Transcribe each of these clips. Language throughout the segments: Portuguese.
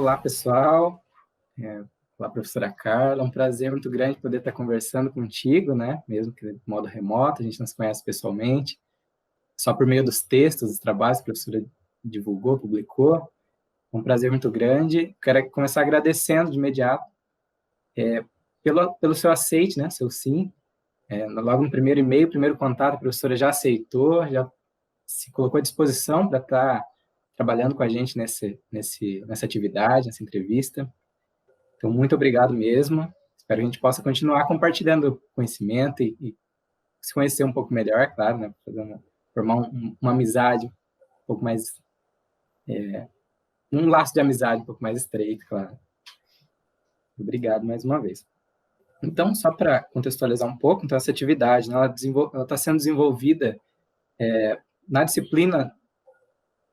Olá, pessoal. Olá, professora Carla. É um prazer muito grande poder estar conversando contigo, né? Mesmo que de modo remoto, a gente não se conhece pessoalmente, só por meio dos textos, dos trabalhos que a professora divulgou, publicou. É um prazer muito grande. Quero começar agradecendo de imediato pelo seu aceite, né? Seu sim. Logo no primeiro e-mail, primeiro contato, a professora já aceitou, já se colocou à disposição para estar trabalhando com a gente nessa atividade, nessa entrevista. Então, muito obrigado mesmo. Espero que a gente possa continuar compartilhando conhecimento e se conhecer um pouco melhor, claro, né? Formar uma amizade um pouco mais... um laço de amizade um pouco mais estreito, claro. Obrigado mais uma vez. Então, só para contextualizar um pouco, então essa atividade, né, ela está sendo desenvolvida na disciplina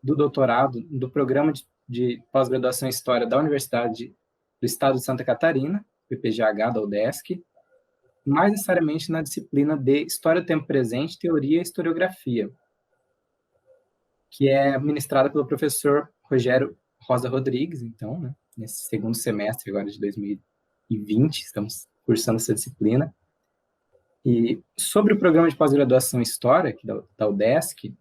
do doutorado, do programa de pós-graduação em História da Universidade do Estado de Santa Catarina, PPGH da UDESC, mais necessariamente na disciplina de História do Tempo Presente, Teoria e Historiografia, que é ministrada pelo professor Rogério Rosa Rodrigues, então, né, nesse segundo semestre agora de 2020, estamos cursando essa disciplina. E sobre o programa de pós-graduação em História, aqui da UDESC,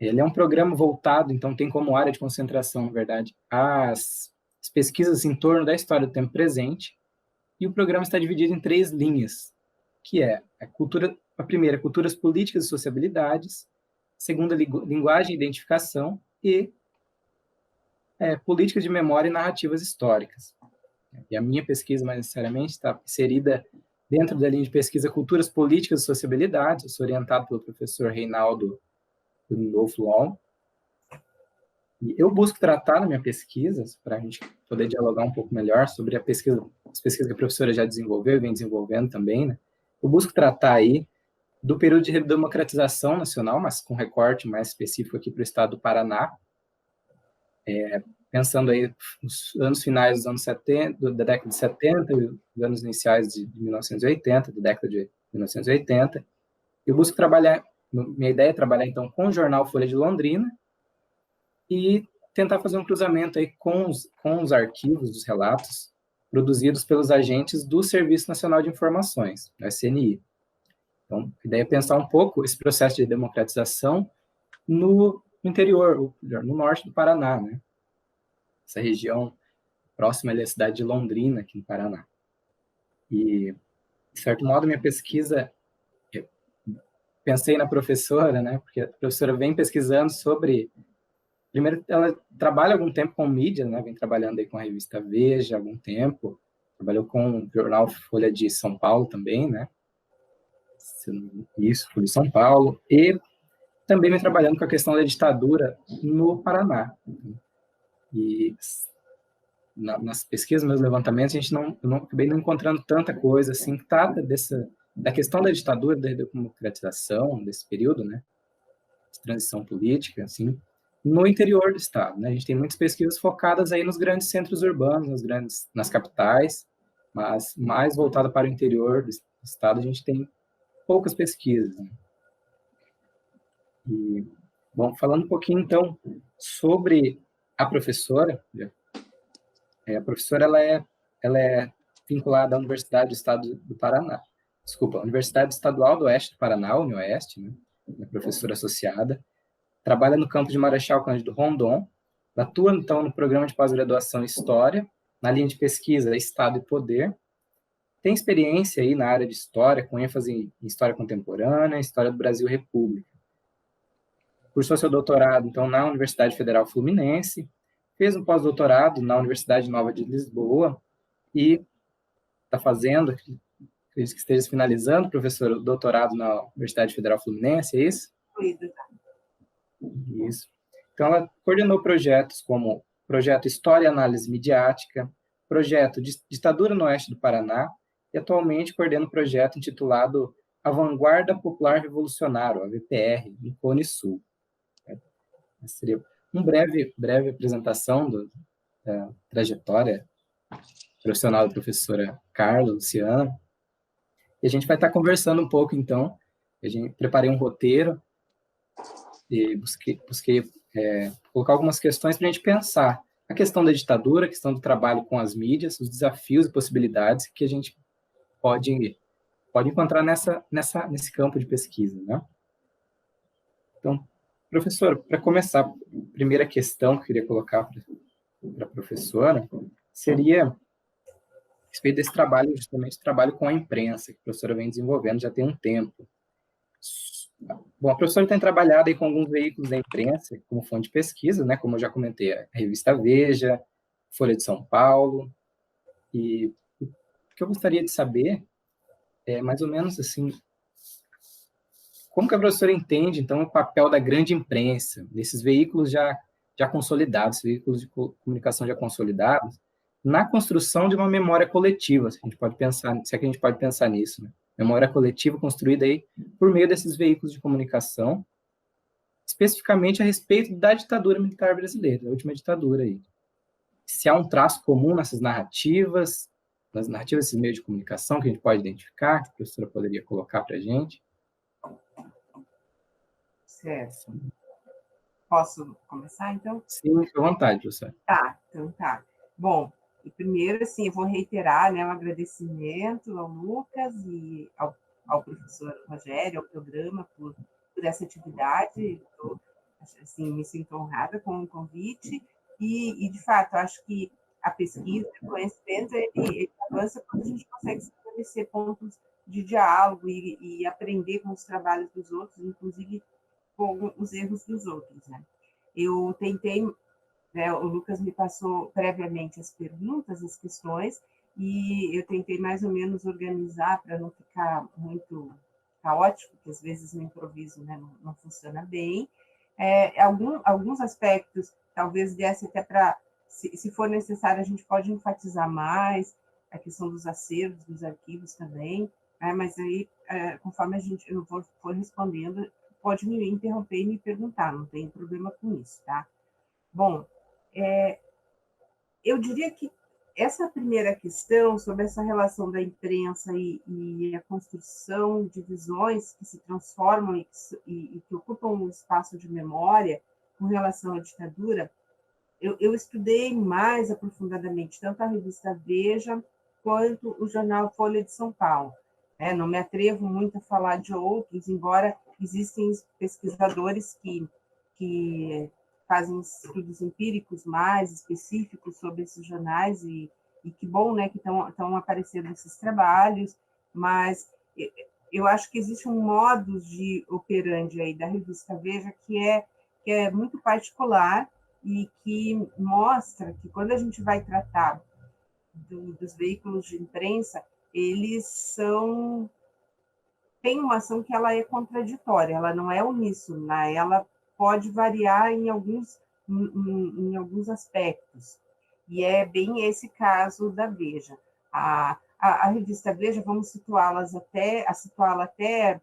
ele é um programa voltado, então tem como área de concentração, na verdade, as pesquisas em torno da história do tempo presente, e o programa está dividido em 3 linhas, que é a primeira, culturas políticas e sociabilidades, segunda, linguagem e identificação, e políticas de memória e narrativas históricas. E a minha pesquisa, mais necessariamente, está inserida dentro da linha de pesquisa Culturas Políticas e Sociabilidades. Eu sou orientado pelo professor Reinaldo Lindolfo Long. E eu busco tratar na minha pesquisa, para a gente poder dialogar um pouco melhor sobre as pesquisas que a professora já desenvolveu e vem desenvolvendo também, né? Eu busco tratar aí do período de redemocratização nacional, mas com recorte mais específico aqui para o estado do Paraná, pensando aí nos anos finais dos anos 70, da década de 70, e os anos iniciais de 1980, da década de 1980. Eu busco trabalhar, minha ideia é trabalhar, então, com o jornal Folha de Londrina e tentar fazer um cruzamento aí com os arquivos dos relatos produzidos pelos agentes do Serviço Nacional de Informações, o SNI. Então, a ideia é pensar um pouco esse processo de democratização no interior, no norte do Paraná, né? Essa região próxima à cidade de Londrina, aqui no Paraná. E, de certo modo, minha pesquisa, eu pensei na professora, né? Porque a professora vem pesquisando sobre... Primeiro, ela trabalha algum tempo com mídia, né? Vem trabalhando aí com a revista Veja há algum tempo. Trabalhou com o jornal Folha de São Paulo também, né? Isso, Folha de São Paulo. E também vem trabalhando com a questão da ditadura no Paraná. E nas pesquisas, meus levantamentos, eu não acabei não encontrando tanta coisa assim que trata da questão da ditadura, da democratização, desse período, né? De transição política, assim, no interior do estado, né? A gente tem muitas pesquisas focadas aí nos grandes centros urbanos, nas capitais, mas mais voltada para o interior do estado, a gente tem poucas pesquisas, né? E, bom, falando um pouquinho, então, sobre a professora, a professora ela é vinculada à Universidade do Estado do Paraná, desculpa, Universidade Estadual do Oeste do Paraná, UniOeste, né? É professora associada, trabalha no campo de Marechal Cândido Rondon, atua, então, no programa de pós-graduação em História, na linha de pesquisa Estado e Poder, tem experiência aí na área de História, com ênfase em História Contemporânea, História do Brasil e República. Cursou seu doutorado, então, na Universidade Federal Fluminense, fez um pós-doutorado na Universidade Nova de Lisboa e está fazendo, acredito que esteja finalizando, professor, o doutorado na Universidade Federal Fluminense, é isso? Isso. Então, ela coordenou projetos como Projeto História e Análise Midiática, Projeto Ditadura no Oeste do Paraná, e atualmente coordena um projeto intitulado A Vanguarda Popular Revolucionária, a VPR, no Cone Sul. Essa seria uma breve apresentação da trajetória profissional da professora Carla Luciana. E a gente vai estar conversando um pouco, então. Preparei um roteiro e busquei colocar algumas questões para a gente pensar a questão da ditadura, a questão do trabalho com as mídias, os desafios e possibilidades que a gente pode encontrar nesse campo de pesquisa, né? Então, professor, para começar, a primeira questão que eu queria colocar para a professora seria a respeito desse trabalho, justamente trabalho com a imprensa, que a professora vem desenvolvendo já tem um tempo. Bom, a professora tem trabalhado aí com alguns veículos da imprensa como fonte de pesquisa, né? Como eu já comentei, a revista Veja, Folha de São Paulo, e o que eu gostaria de saber é mais ou menos assim, como que a professora entende, então, o papel da grande imprensa, desses veículos já consolidados, veículos de comunicação já consolidados, na construção de uma memória coletiva, se a gente pode pensar, se é que a gente pode pensar nisso, né? Memória coletiva construída aí por meio desses veículos de comunicação, especificamente a respeito da ditadura militar brasileira, da última ditadura aí. Se há um traço comum nessas narrativas, nas narrativas desses meios de comunicação que a gente pode identificar, que a professora poderia colocar para a gente. Certo. Posso começar, então? Sim, fique à vontade, professora. Tá, então tá. Bom, e primeiro, assim, eu vou reiterar, né, um agradecimento ao Lucas e ao professor Rogério, ao programa, por essa atividade. Eu, assim, me sinto honrada com o convite e de fato, acho que a pesquisa, o conhecimento, ele avança quando a gente consegue estabelecer pontos de diálogo e aprender com os trabalhos dos outros, inclusive com os erros dos outros, né? Eu tentei, né, o Lucas me passou previamente as perguntas, as questões, e eu tentei mais ou menos organizar para não ficar muito caótico, porque às vezes no improviso, né, não funciona bem. Alguns aspectos, talvez desse até para, se for necessário, a gente pode enfatizar mais a questão dos acervos, dos arquivos também, né, mas aí, conforme eu for respondendo, pode me interromper e me perguntar, não tem problema com isso, tá? Bom, eu diria que essa primeira questão sobre essa relação da imprensa e a construção de visões que se transformam e que ocupam o espaço de memória com relação à ditadura, eu estudei mais aprofundadamente tanto a revista Veja quanto o jornal Folha de São Paulo. Não me atrevo muito a falar de outros, embora existem pesquisadores que fazem estudos empíricos mais específicos sobre esses jornais, e que bom, né, que estão aparecendo esses trabalhos, mas eu acho que existe um modus de operandi aí da revista Veja que é muito particular e que mostra que quando a gente vai tratar dos veículos de imprensa, eles tem uma ação que ela é contraditória, ela não é uníssona, ela pode variar em alguns aspectos. E é bem esse caso da Veja. A revista Veja, vamos situá-la até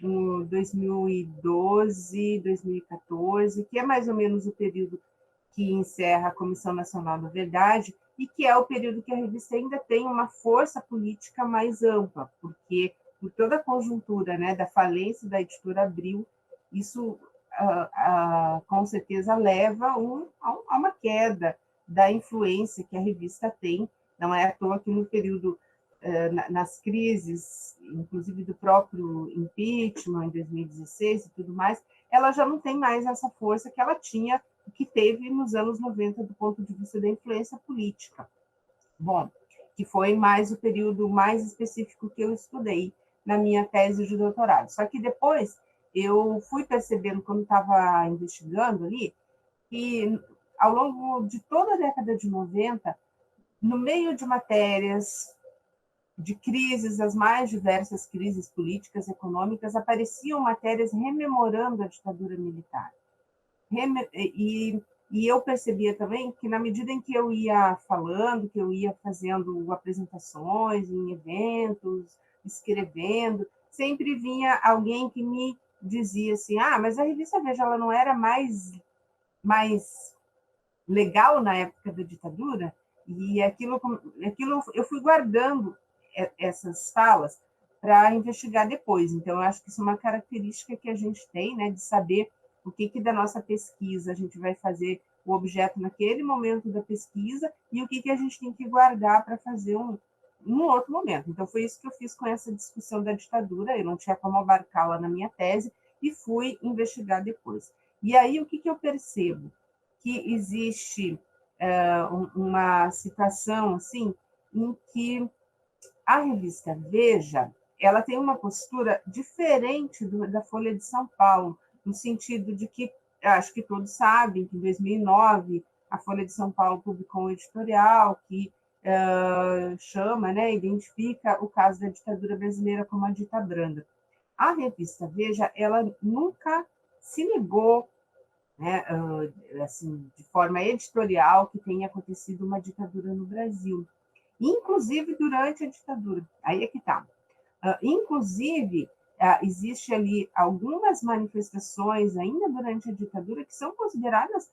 2012, 2014, que é mais ou menos o período que encerra a Comissão Nacional da Verdade, e que é o período que a revista ainda tem uma força política mais ampla, porque por toda a conjuntura, né, da falência da editora Abril, isso com certeza leva a uma queda da influência que a revista tem. Não é à toa que no período, nas crises, inclusive do próprio impeachment em 2016 e tudo mais, ela já não tem mais essa força que ela tinha, que teve nos anos 90 do ponto de vista da influência política. Bom, que foi mais o período mais específico que eu estudei na minha tese de doutorado. Só que depois eu fui percebendo, quando estava investigando ali, que ao longo de toda a década de 90, no meio de matérias de crises, as mais diversas crises políticas, econômicas, apareciam matérias rememorando a ditadura militar. E eu percebia também que, na medida em que eu ia falando, que eu ia fazendo apresentações em eventos, escrevendo, sempre vinha alguém que me dizia assim: mas a revista Veja, ela não era mais legal na época da ditadura? E aquilo eu fui guardando essas falas para investigar depois. Então, eu acho que isso é uma característica que a gente tem, né, de saber o que da nossa pesquisa a gente vai fazer o objeto naquele momento da pesquisa e o que a gente tem que guardar para fazer um outro momento. Então, foi isso que eu fiz com essa discussão da ditadura, eu não tinha como abarcá-la na minha tese, e fui investigar depois. E aí, o que eu percebo? Que existe uma situação assim, em que a revista Veja, ela tem uma postura diferente da Folha de São Paulo, no sentido de que, acho que todos sabem que em 2009 a Folha de São Paulo publicou um editorial que chama, né, identifica o caso da ditadura brasileira como a dita branda. A revista Veja, ela nunca se negou, né, assim, de forma editorial, que tenha acontecido uma ditadura no Brasil, inclusive durante a ditadura. Aí é que está. Inclusive, existe ali algumas manifestações ainda durante a ditadura que são consideradas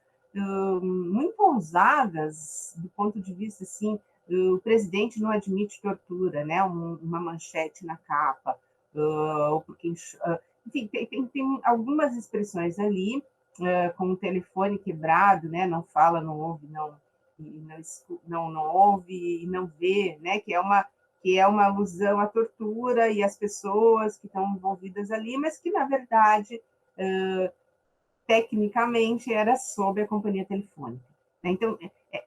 muito ousadas do ponto de vista assim, o presidente não admite tortura, né? Uma manchete na capa, ou porque, enfim, tem algumas expressões ali, com o telefone quebrado, né? Não fala, não ouve, não ouve e não vê, né? Que é uma alusão à tortura e às pessoas que estão envolvidas ali, mas que, na verdade, tecnicamente, era sob a companhia telefônica. Então,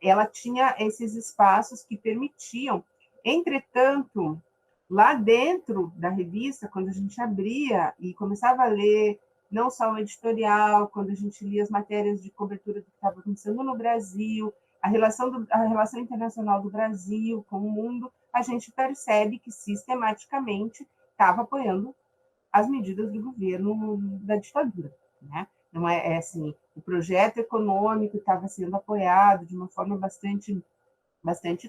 ela tinha esses espaços que permitiam. Entretanto, lá dentro da revista, quando a gente abria e começava a ler não só o editorial, quando a gente lia as matérias de cobertura do que estava acontecendo no Brasil, a relação internacional do Brasil com o mundo, a gente percebe que sistematicamente estava apoiando as medidas do governo da ditadura, né? Não é assim, o projeto econômico estava sendo apoiado de uma forma bastante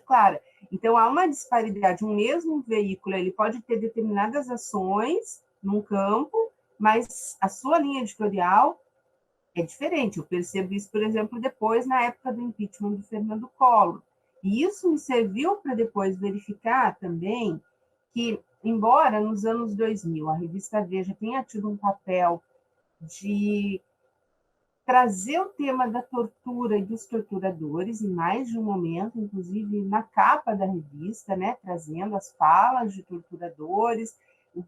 clara. Então, há uma disparidade. Um mesmo veículo ele pode ter determinadas ações num campo, mas a sua linha editorial é diferente. Eu percebo isso, por exemplo, depois, na época do impeachment do Fernando Collor. E isso me serviu para depois verificar também que, embora nos anos 2000 a revista Veja tenha tido um papel de trazer o tema da tortura e dos torturadores em mais de um momento, inclusive na capa da revista, né, trazendo as falas de torturadores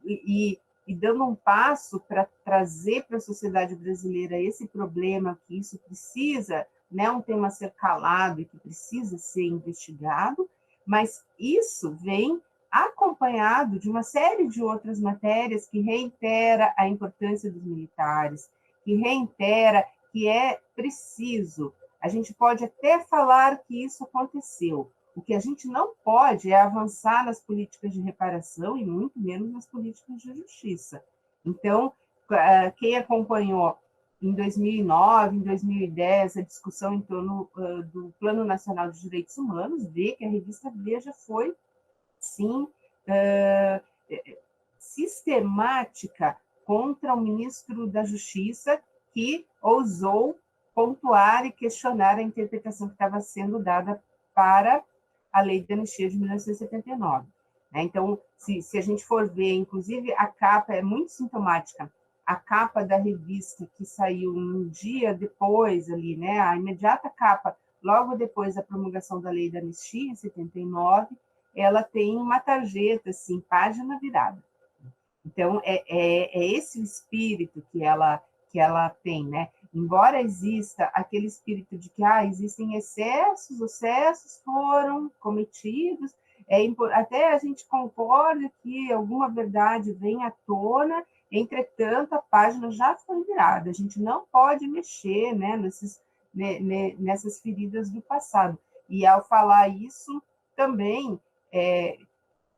e dando um passo para trazer para a sociedade brasileira esse problema, que isso precisa, né, um tema a ser calado e que precisa ser investigado, mas isso vem acompanhado de uma série de outras matérias que reitera a importância dos militares, que reitera que é preciso. A gente pode até falar que isso aconteceu. O que a gente não pode é avançar nas políticas de reparação e muito menos nas políticas de justiça. Então, quem acompanhou em 2009, em 2010, a discussão em torno do Plano Nacional de Direitos Humanos, vê que a revista Veja foi, sim, sistemática contra o ministro da Justiça, que ousou pontuar e questionar a interpretação que estava sendo dada para a Lei de Anistia de 1979. Então, se a gente for ver, inclusive, a capa é muito sintomática. A capa da revista que saiu um dia depois, ali, né, a imediata capa, logo depois da promulgação da Lei da Anistia, em 79, ela tem uma tarjeta, assim, página virada. Então, é esse o espírito que ela tem, né? Embora exista aquele espírito de que existem excessos, os excessos foram cometidos, até a gente concorda que alguma verdade vem à tona, entretanto, a página já foi virada, a gente não pode mexer, né, nessas feridas do passado. E, ao falar isso, também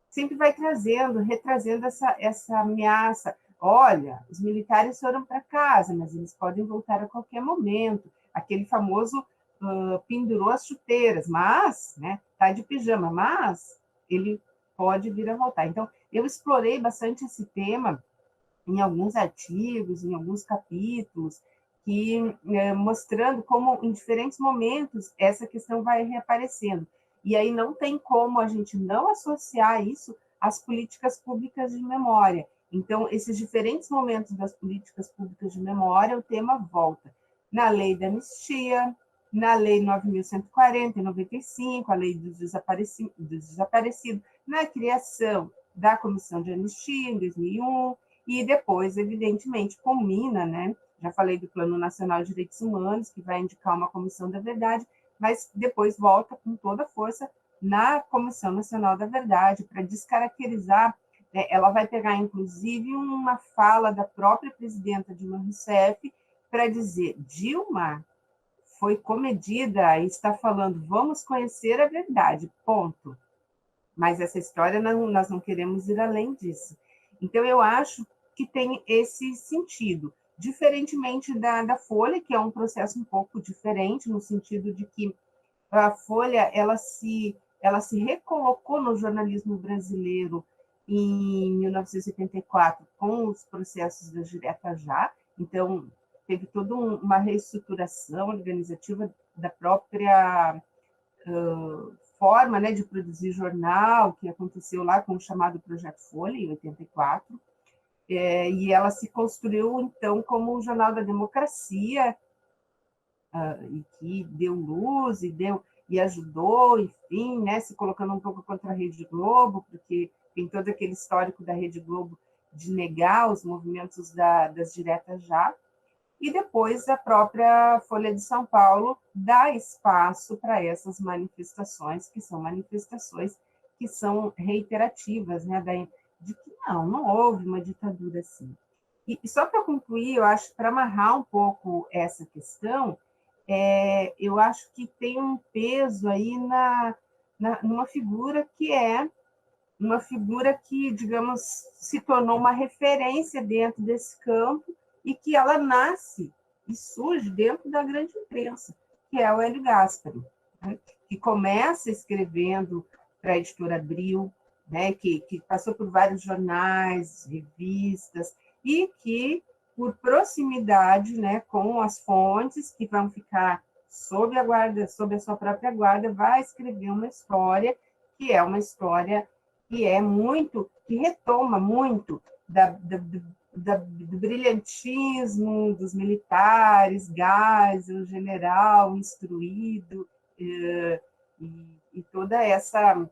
sempre vai retrazendo essa ameaça. Olha, os militares foram para casa, mas eles podem voltar a qualquer momento. Aquele famoso pendurou as chuteiras, mas, né, tá de pijama, mas ele pode vir a voltar. Então, eu explorei bastante esse tema em alguns artigos, em alguns capítulos, mostrando como, em diferentes momentos, essa questão vai reaparecendo. E aí não tem como a gente não associar isso às políticas públicas de memória. Então, esses diferentes momentos das políticas públicas de memória, o tema volta. Na lei da anistia, na Lei 9.140, em 95, a Lei dos Desaparecidos, na criação da Comissão de Anistia, em 2001, e depois, evidentemente, culmina, né? Já falei do Plano Nacional de Direitos Humanos, que vai indicar uma Comissão da Verdade, mas depois volta com toda a força na Comissão Nacional da Verdade, para descaracterizar. Ela vai pegar, inclusive, uma fala da própria presidenta Dilma Rousseff para dizer: Dilma foi comedida e está falando, vamos conhecer a verdade, ponto. Mas essa história, nós não queremos ir além disso. Então, eu acho que tem esse sentido. Diferentemente da Folha, que é um processo um pouco diferente, no sentido de que a Folha ela se recolocou no jornalismo brasileiro em 1984 com os processos da Direta Já, então teve toda uma reestruturação organizativa da própria forma, né, de produzir jornal, que aconteceu lá com o chamado Projeto Folha, em 84, e ela se construiu, então, como um jornal da democracia, e que deu luz e ajudou, enfim, né, se colocando um pouco contra a Rede Globo, porque tem todo aquele histórico da Rede Globo de negar os movimentos das diretas já, e depois a própria Folha de São Paulo dá espaço para essas manifestações, que são reiterativas, né, de que não houve uma ditadura assim. E só para concluir, eu acho, para amarrar um pouco essa questão, eu acho que tem um peso aí numa figura que, digamos, se tornou uma referência dentro desse campo e que ela nasce e surge dentro da grande imprensa, que é o Hélio Gaspari, né? Que começa escrevendo para a Editora Abril, né? que passou por vários jornais, revistas, e que, por proximidade, né, com as fontes que vão ficar sob a sua própria guarda, vai escrever uma história que é uma história que retoma muito do brilhantismo dos militares, Geisel, o general instruído, e toda essa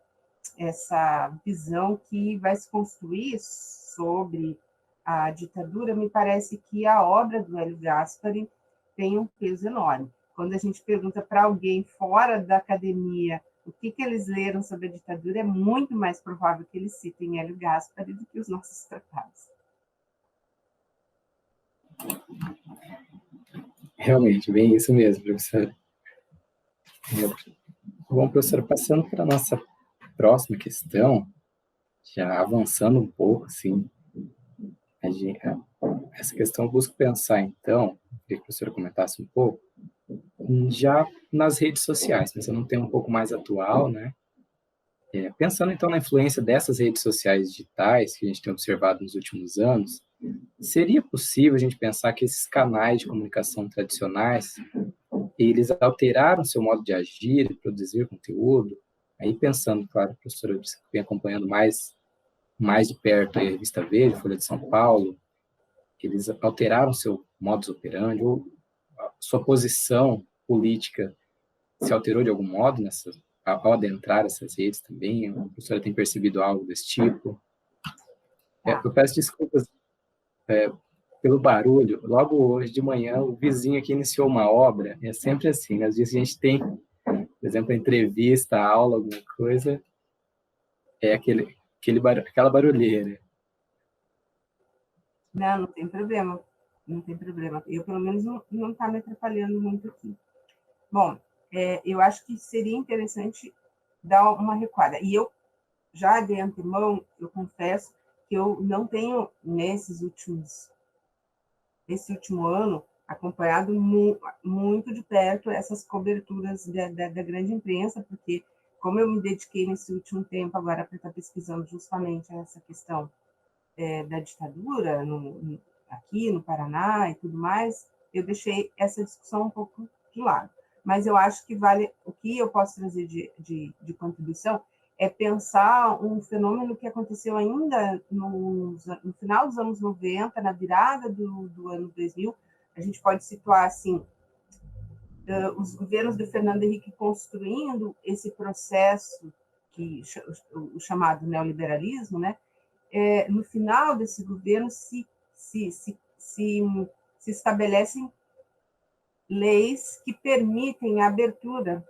visão que vai se construir sobre a ditadura. Me parece que a obra do Hélio Gaspari tem um peso enorme. Quando a gente pergunta para alguém fora da academia o que eles leram sobre a ditadura, é muito mais provável que eles citem Hélio Gaspari do que os nossos tratados. Realmente, bem isso mesmo, professora. Bom, professora, passando para a nossa próxima questão, já avançando um pouco, assim, essa questão eu busco pensar, então, queria que a professora comentasse um pouco, já nas redes sociais, pensando num tema um pouco mais atual, né? Pensando, então, na influência dessas redes sociais digitais que a gente tem observado nos últimos anos, seria possível a gente pensar que esses canais de comunicação tradicionais, eles alteraram seu modo de agir, produzir conteúdo? Aí pensando, claro, a professora vem acompanhando mais de perto a revista Veja, Folha de São Paulo, eles alteraram seu modus operandi, ou a sua posição política se alterou de algum modo ao adentrar essas redes também? A professora tem percebido algo desse tipo? Eu peço desculpas pelo barulho. Logo hoje de manhã, o vizinho aqui iniciou uma obra. É sempre assim, né? Às vezes a gente tem, por exemplo, entrevista, aula, alguma coisa, aquela barulheira. Não tem problema. Não tem problema. Eu, pelo menos, não está me atrapalhando muito aqui. Bom, eu acho que seria interessante dar uma recuada. E eu, já de antemão, eu confesso que eu não tenho, nesse último ano, acompanhado muito de perto essas coberturas da grande imprensa, porque, como eu me dediquei nesse último tempo agora para estar pesquisando justamente essa questão da ditadura aqui no Paraná e tudo mais, eu deixei essa discussão um pouco de lado. Mas eu acho que o que eu posso trazer de contribuição é pensar um fenômeno que aconteceu ainda no final dos anos 90, na virada do ano 2000. A gente pode situar assim, os governos do Fernando Henrique construindo esse processo, o chamado neoliberalismo, né? No final desse governo se estabelecem leis que permitem a abertura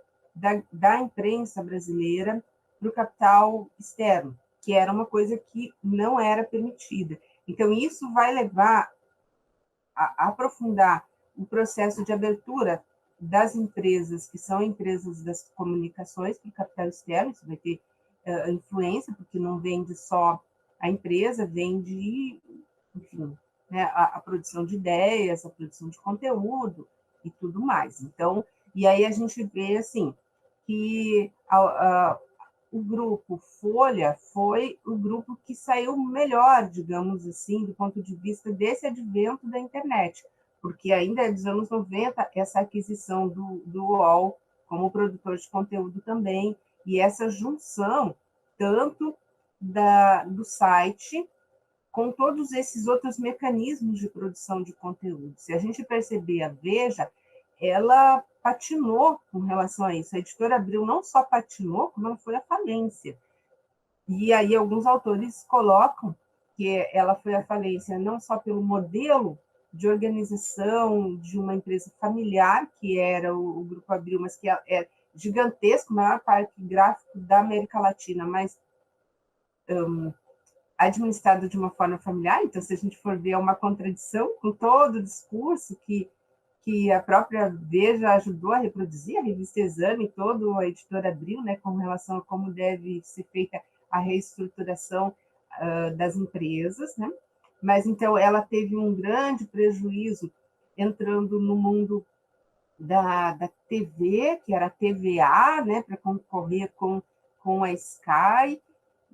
da imprensa brasileira para o capital externo, que era uma coisa que não era permitida. Então, isso vai levar a aprofundar o processo de abertura das empresas, que são empresas das comunicações, para o capital externo. Isso vai ter influência, porque não vende só a empresa, vende, enfim, né, a produção de ideias, a produção de conteúdo e tudo mais. Então, e aí a gente vê assim que o grupo Folha foi o grupo que saiu melhor, digamos assim, do ponto de vista desse advento da internet, porque ainda dos anos 90, essa aquisição do UOL como produtor de conteúdo também, e essa junção tanto do site com todos esses outros mecanismos de produção de conteúdo. Se a gente perceber a Veja, ela patinou com relação a isso. A Editora Abril não só patinou, como ela foi à falência. E aí alguns autores colocam que ela foi à falência não só pelo modelo de organização de uma empresa familiar, que era o Grupo Abril, mas que é gigantesco, maior parque gráfico da América Latina, mas administrado de uma forma familiar. Então, se a gente for ver, é uma contradição com todo o discurso que a própria Veja ajudou a reproduzir, a revista Exame, toda a Editora Abril, né, com relação a como deve ser feita a reestruturação das empresas, né? Mas, então, ela teve um grande prejuízo entrando no mundo da TV, que era a TVA, né, para concorrer com a Sky,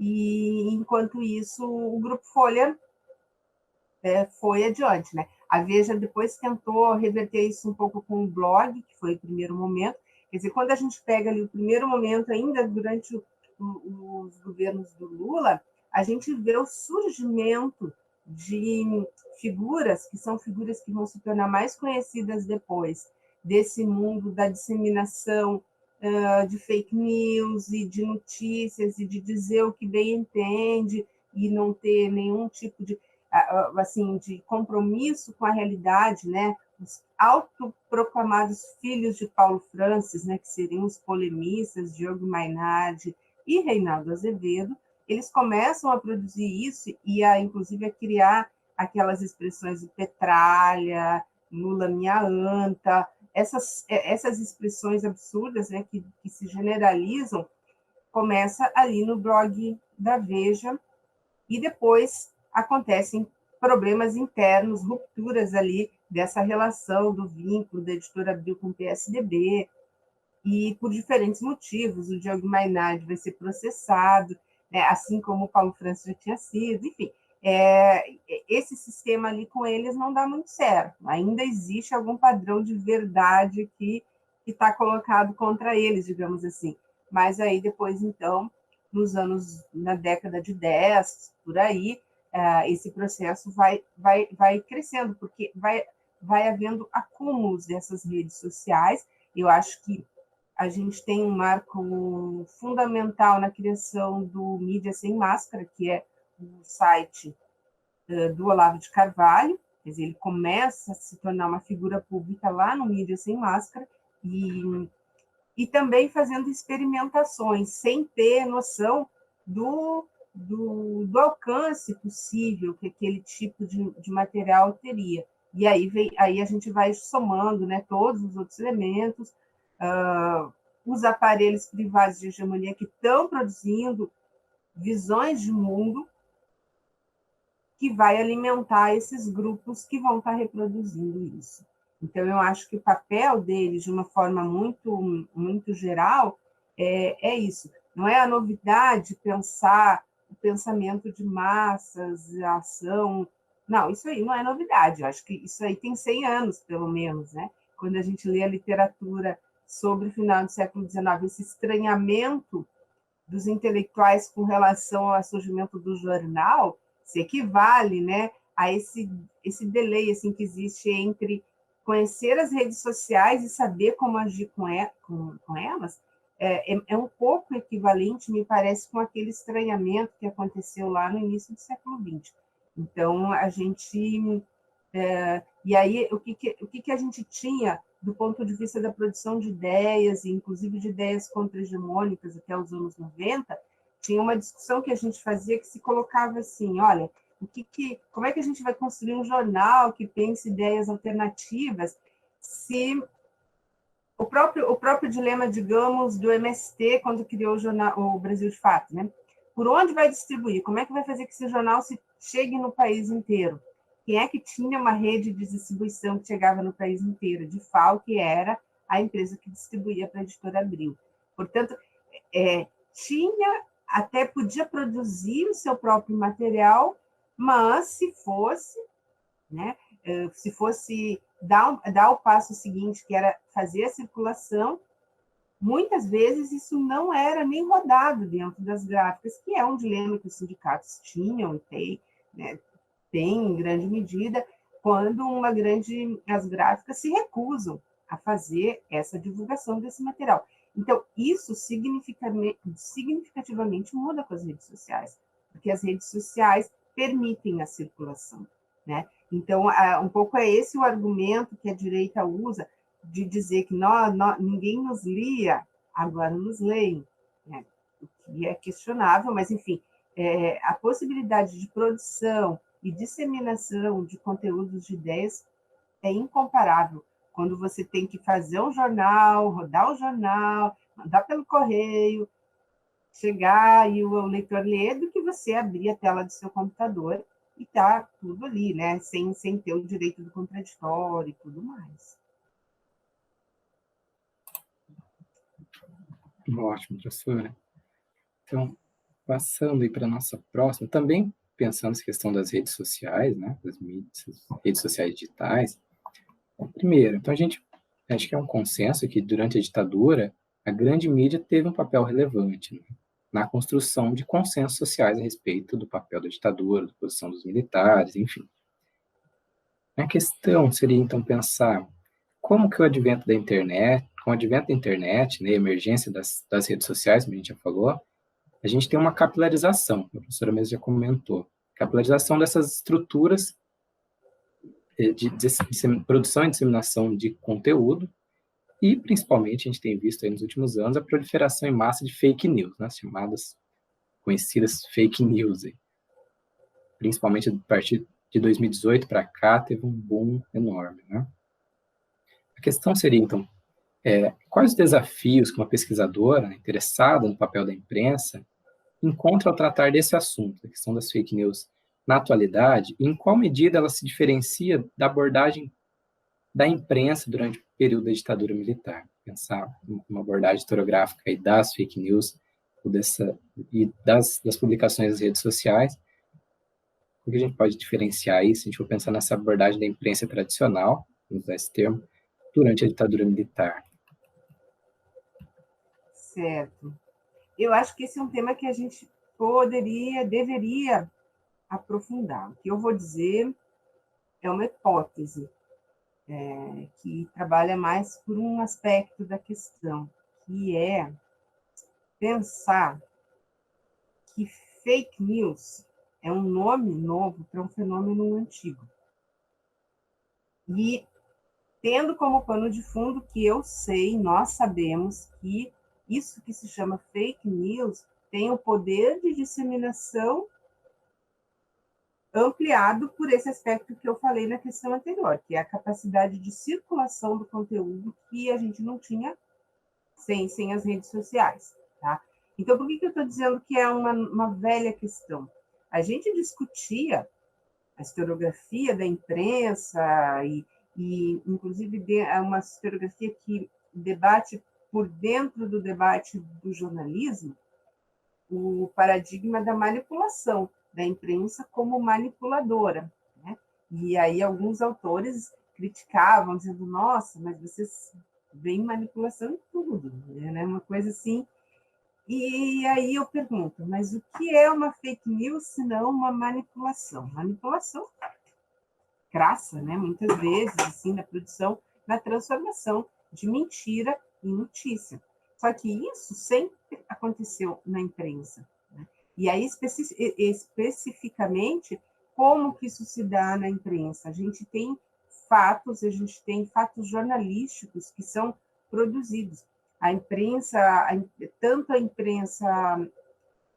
e, enquanto isso, o Grupo Folha foi adiante, né? A Veja depois tentou reverter isso um pouco com o blog, que foi o primeiro momento. Quer dizer, quando a gente pega ali o primeiro momento, ainda durante os governos do Lula, a gente vê o surgimento de figuras, que são figuras que vão se tornar mais conhecidas depois, desse mundo da disseminação de fake news e de notícias, e de dizer o que bem entende, e não ter nenhum tipo de assim, de compromisso com a realidade, né? Os autoproclamados filhos de Paulo Francis, né, que seriam os polemistas, Diogo Mainardi e Reinaldo Azevedo, eles começam a produzir isso e, inclusive, a criar aquelas expressões de petralha, Lula minha anta, essas expressões absurdas, né, que se generalizam, começa ali no blog da Veja, e depois acontecem problemas internos, rupturas ali dessa relação do vínculo da Editora Abril com o PSDB, e por diferentes motivos. O Diogo Mainardi vai ser processado, né, assim como o Paulo Francis já tinha sido, enfim. Esse sistema ali com eles não dá muito certo. Ainda existe algum padrão de verdade que está colocado contra eles, digamos assim. Mas aí depois, então, na década de 10, por aí, esse processo vai crescendo, porque vai havendo acúmulos dessas redes sociais. Eu acho que a gente tem um marco fundamental na criação do Mídia Sem Máscara, que é o site do Olavo de Carvalho. Quer dizer, ele começa a se tornar uma figura pública lá no Mídia Sem Máscara, e também fazendo experimentações, sem ter noção do alcance possível que aquele tipo de material teria. E aí a gente vai somando, né, todos os outros elementos, os aparelhos privados de hegemonia que estão produzindo visões de mundo, que vai alimentar esses grupos que vão estar reproduzindo isso. Então, eu acho que o papel deles, de uma forma muito, muito geral, é isso. Não é a novidade pensar o pensamento de massas, a ação. Não, isso aí não é novidade. Eu acho que isso aí tem 100 anos, pelo menos, né? Quando a gente lê a literatura sobre o final do século XIX, esse estranhamento dos intelectuais com relação ao surgimento do jornal se equivale, né, a esse delay assim, que existe entre conhecer as redes sociais e saber como agir com elas é um pouco equivalente, me parece, com aquele estranhamento que aconteceu lá no início do século XX. Então, a gente... e aí, o que a gente tinha do ponto de vista da produção de ideias, inclusive de ideias contra-hegemônicas até os anos 90, tinha uma discussão que a gente fazia que se colocava assim, olha, como é que a gente vai construir um jornal que pense ideias alternativas se o próprio dilema, digamos, do MST, quando criou o jornal, o Brasil de Fato, né? Por onde vai distribuir? Como é que vai fazer que esse jornal chegue no país inteiro? Quem é que tinha uma rede de distribuição que chegava no país inteiro? De FAO, que era a empresa que distribuía para a Editora Abril. Portanto, até podia produzir o seu próprio material, mas se fosse, né, dar o passo seguinte, que era fazer a circulação, muitas vezes isso não era nem rodado dentro das gráficas, que é um dilema que os sindicatos tinham e tem, né, tem em grande medida, quando as gráficas se recusam a fazer essa divulgação desse material. Então, isso significativamente muda com as redes sociais, porque as redes sociais permitem a circulação, né? Então, um pouco é esse o argumento que a direita usa de dizer que ninguém nos lia, agora nos leem, né? O que é questionável, mas, enfim, a possibilidade de produção e disseminação de conteúdos de ideias é incomparável quando você tem que fazer um jornal, rodar o jornal, mandar pelo correio, chegar e o leitor ler, do que você abrir a tela do seu computador e tá tudo ali, né? Sem ter o direito do contraditório e tudo mais. Ótimo, professora. Então, passando aí para a nossa próxima, também pensando nessa questão das redes sociais, né, das mídias, redes sociais digitais. Primeiro, então acho que é um consenso que durante a ditadura, a grande mídia teve um papel relevante, né, na construção de consensos sociais a respeito do papel da ditadura, da posição dos militares, enfim. A questão seria, então, pensar como que o advento da internet, com o advento da internet, né, a emergência das redes sociais, como a gente já falou, a gente tem uma capilarização, a professora mesmo já comentou, capilarização dessas estruturas de produção e disseminação de conteúdo, e principalmente a gente tem visto aí nos últimos anos a proliferação em massa de fake news, né, as chamadas conhecidas fake news, aí. Principalmente a partir de 2018 para cá teve um boom enorme, né? A questão seria, então, quais os desafios que uma pesquisadora, né, interessada no papel da imprensa encontra ao tratar desse assunto, a questão das fake news, na atualidade, e em qual medida ela se diferencia da abordagem da imprensa durante o período da ditadura militar? Pensar uma abordagem historiográfica aí das fake news e das publicações das redes sociais. O que a gente pode diferenciar isso? Se a gente for pensar nessa abordagem da imprensa tradicional, vamos usar esse termo, durante a ditadura militar. Certo. Eu acho que esse é um tema que a gente deveria aprofundar. O que eu vou dizer é uma hipótese, que trabalha mais por um aspecto da questão, que é pensar que fake news é um nome novo para um fenômeno antigo. E tendo como pano de fundo que nós sabemos que isso que se chama fake news tem o poder de disseminação ampliado por esse aspecto que eu falei na questão anterior, que é a capacidade de circulação do conteúdo que a gente não tinha sem as redes sociais. Tá? Então, por que eu estou dizendo que é uma velha questão? A gente discutia a historiografia da imprensa e inclusive, uma historiografia que debate por dentro do debate do jornalismo o paradigma da manipulação, da imprensa como manipuladora, né? E aí alguns autores criticavam, dizendo, nossa, mas vocês veem manipulação em tudo, né? Uma coisa assim. E aí eu pergunto, mas o que é uma fake news se não uma manipulação? Manipulação crassa, né, muitas vezes, assim, na produção, na transformação de mentira em notícia. Só que isso sempre aconteceu na imprensa, né? E aí, especificamente, como que isso se dá na imprensa? A gente tem fatos jornalísticos que são produzidos. A imprensa, tanto a imprensa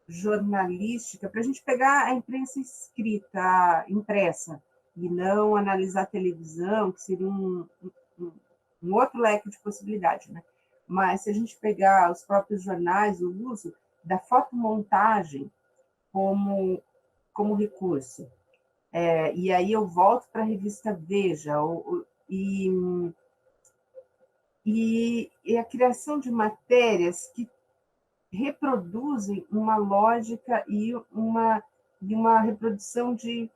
jornalística, para a gente pegar a imprensa escrita, impressa, e não analisar a televisão, que seria um outro leque de possibilidade, né? Mas se a gente pegar os próprios jornais, o uso da fotomontagem como recurso. E aí eu volto para a revista Veja, e a criação de matérias que reproduzem uma lógica e uma reprodução de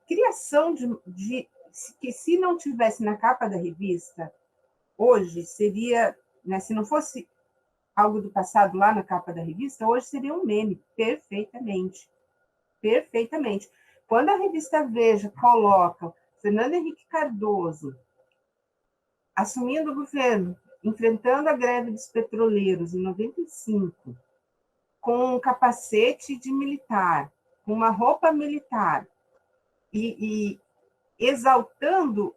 criação que, se não tivesse na capa da revista, hoje seria, né, se não fosse algo do passado lá na capa da revista, hoje seria um meme, perfeitamente. Perfeitamente. Quando a revista Veja coloca Fernando Henrique Cardoso assumindo o governo, enfrentando a greve dos petroleiros em 95, com um capacete de militar, com uma roupa militar, e exaltando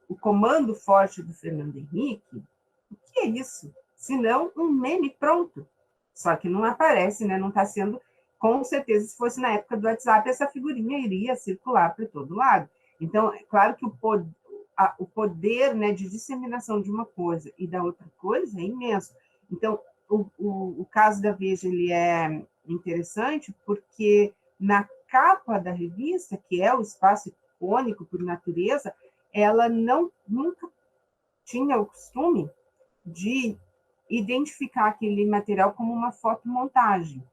o comando forte do Fernando Henrique, o que é isso? Senão um meme pronto. Só que não aparece, né? Não está sendo... Com certeza, se fosse na época do WhatsApp, essa figurinha iria circular para todo lado. Então, é claro que o poder, né, de disseminação de uma coisa e da outra coisa é imenso. Então, o caso da Veja ele é interessante porque na capa da revista, que é o espaço icônico por natureza, ela nunca tinha o costume de identificar aquele material como uma fotomontagem.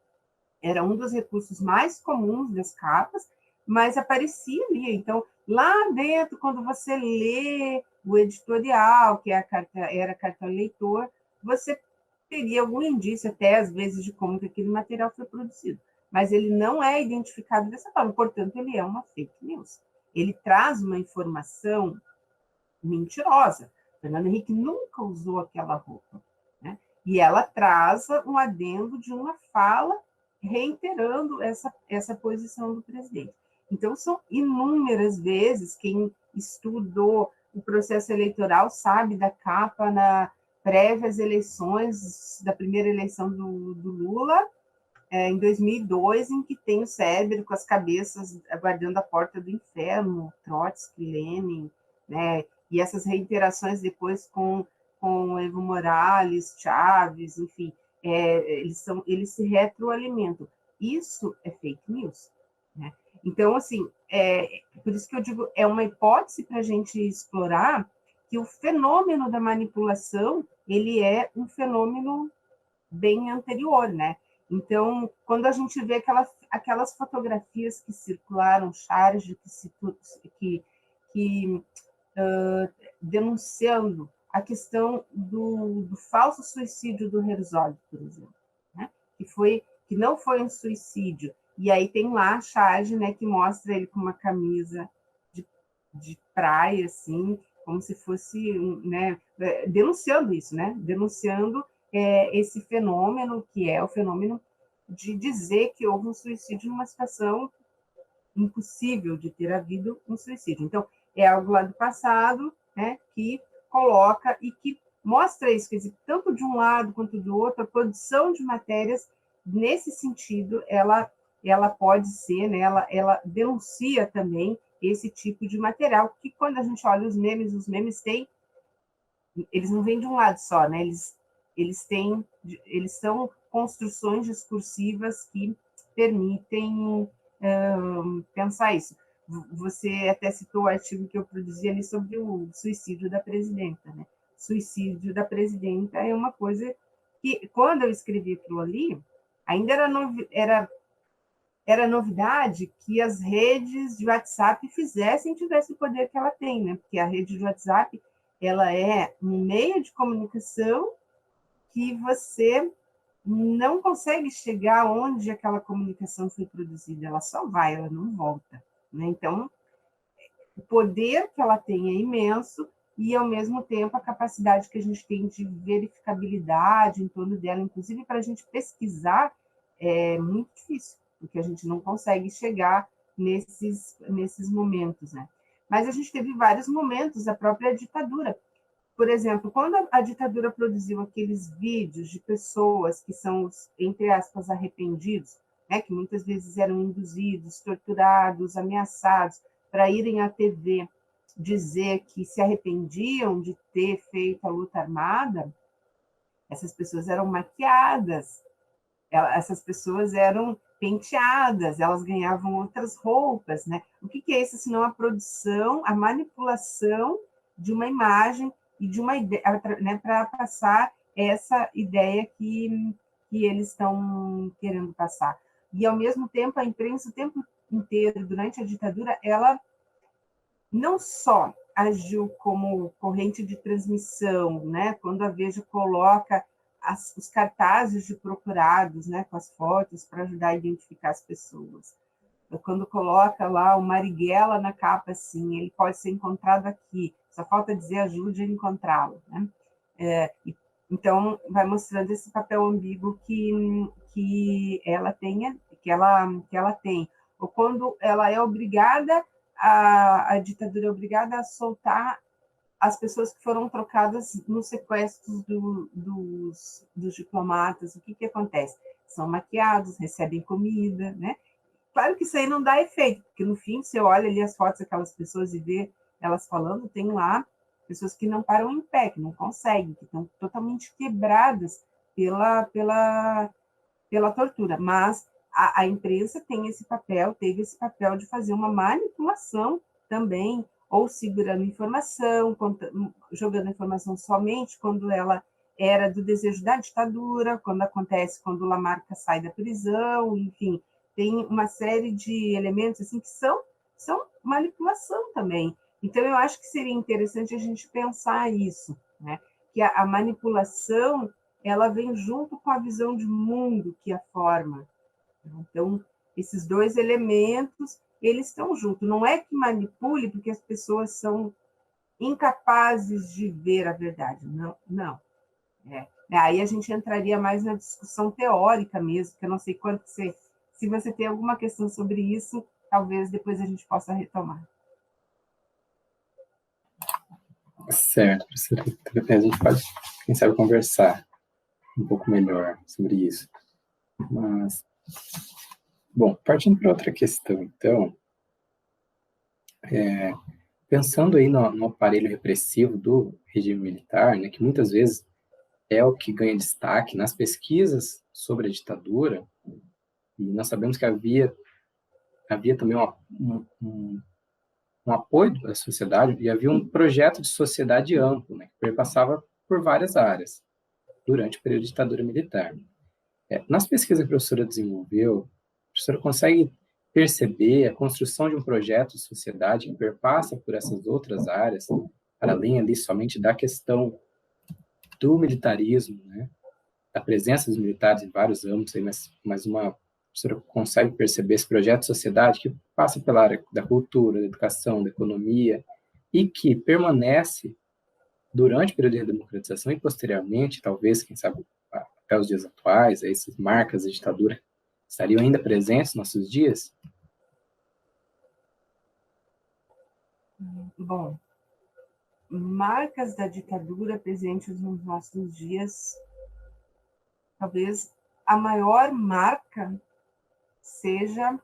Era um dos recursos mais comuns das capas, mas aparecia ali. Então, lá dentro, quando você lê o editorial, que era a carta ao leitor, você teria algum indício, até às vezes, de como que aquele material foi produzido. Mas ele não é identificado dessa forma, portanto, ele é uma fake news. Ele traz uma informação mentirosa. Fernando Henrique nunca usou aquela roupa, né? E ela traz um adendo de uma fala reiterando essa posição do presidente. Então, são inúmeras vezes, quem estudou o processo eleitoral sabe da capa na prévia às eleições, da primeira eleição do Lula, em 2002, em que tem o Cérebro com as cabeças aguardando a porta do inferno, Trotsky, Lenin, né? E essas reiterações depois com Evo Morales, Chaves, enfim, eles se retroalimentam. Isso é fake news, né? Então, assim, por isso que eu digo, é uma hipótese para a gente explorar que o fenômeno da manipulação, ele é um fenômeno bem anterior, né? Então, quando a gente vê aquelas fotografias que circularam, charge, que denunciando a questão do falso suicídio do Herzog, por exemplo, né? Que não foi um suicídio. E aí tem lá a charge, né, que mostra ele com uma camisa de praia, assim, como se fosse, né, denunciando isso, né? Denunciando esse fenômeno, que é o fenômeno de dizer que houve um suicídio numa situação impossível de ter havido um suicídio. Então, é algo lá do passado, né, que coloca e que mostra isso, quer dizer, tanto de um lado quanto do outro, a produção de matérias, nesse sentido, ela pode ser, né, ela denuncia também esse tipo de material, que quando a gente olha os memes têm, eles não vêm de um lado só, né, eles são construções discursivas que permitem pensar isso. Você até citou o artigo que eu produzi ali sobre o suicídio da presidenta, né? Suicídio da presidenta é uma coisa que, quando eu escrevi aquilo ali, ainda era novidade que as redes de WhatsApp tivessem o poder que ela tem, né? Porque a rede de WhatsApp, ela é um meio de comunicação que você não consegue chegar onde aquela comunicação foi produzida, ela só vai, ela não volta, né? Então, O poder que ela tem é imenso e, ao mesmo tempo, a capacidade que a gente tem de verificabilidade em torno dela, inclusive para a gente pesquisar, é muito difícil, porque a gente não consegue chegar nesses momentos, né? Mas a gente teve vários momentos, a própria ditadura. Por exemplo, quando a ditadura produziu aqueles vídeos de pessoas que são os, entre aspas, arrependidos, né, que muitas vezes eram induzidos, torturados, ameaçados, para irem à TV dizer que se arrependiam de ter feito a luta armada, essas pessoas eram maquiadas, essas pessoas eram penteadas, elas ganhavam outras roupas, né? O que é isso, senão a produção, a manipulação de uma imagem e de uma ideia, né, para passar essa ideia que eles estão querendo passar. E, ao mesmo tempo, a imprensa, o tempo inteiro, durante a ditadura, ela não só agiu como corrente de transmissão, né? Quando a Veja coloca os cartazes de procurados, né, com as fotos para ajudar a identificar as pessoas. Quando coloca lá o Marighella na capa, assim, ele pode ser encontrado aqui, só falta dizer ajude a encontrá-lo, né? Então, vai mostrando esse papel ambíguo que ela tem, que ela tem. Ou quando ela é obrigada, a ditadura é obrigada a soltar as pessoas que foram trocadas nos sequestros dos diplomatas, o que acontece? São maquiados, recebem comida, né? Claro que isso aí não dá efeito, porque no fim, você olha ali as fotos daquelas pessoas e vê elas falando, tem lá pessoas que não param em pé, que não conseguem, que estão totalmente quebradas pela tortura. Mas a imprensa tem esse papel, teve esse papel de fazer uma manipulação também, ou segurando informação, jogando informação somente quando ela era do desejo da ditadura, quando o Lamarca sai da prisão, enfim, tem uma série de elementos assim que são manipulação também. Então, eu acho que seria interessante a gente pensar isso, né? Que a manipulação ela vem junto com a visão de mundo que a forma. Então, esses dois elementos, eles estão juntos. Não é que manipule porque as pessoas são incapazes de ver a verdade. Não, não. Aí a gente entraria mais na discussão teórica mesmo, que eu não sei quanto você... Se você tem alguma questão sobre isso, talvez depois a gente possa retomar. Certo, professora. A gente pode, quem sabe, conversar um pouco melhor sobre isso. Mas, bom, partindo para outra questão, então, pensando aí no aparelho repressivo do regime militar, né, que muitas vezes é o que ganha destaque nas pesquisas sobre a ditadura, e nós sabemos que havia também um apoio da sociedade, e havia um projeto de sociedade amplo, né, que perpassava por várias áreas durante o período de ditadura militar. Nas pesquisas que a professora desenvolveu, a professora consegue perceber a construção de um projeto de sociedade que perpassa por essas outras áreas, para além ali somente da questão do militarismo, né, da presença dos militares em vários âmbitos, aí, mas a professora consegue perceber esse projeto de sociedade que passa pela área da cultura, da educação, da economia, e que permanece durante o período de redemocratização e posteriormente, talvez, quem sabe, até os dias atuais, essas marcas da ditadura estariam ainda presentes nos nossos dias? Bom, marcas da ditadura presentes nos nossos dias, talvez a maior marca seja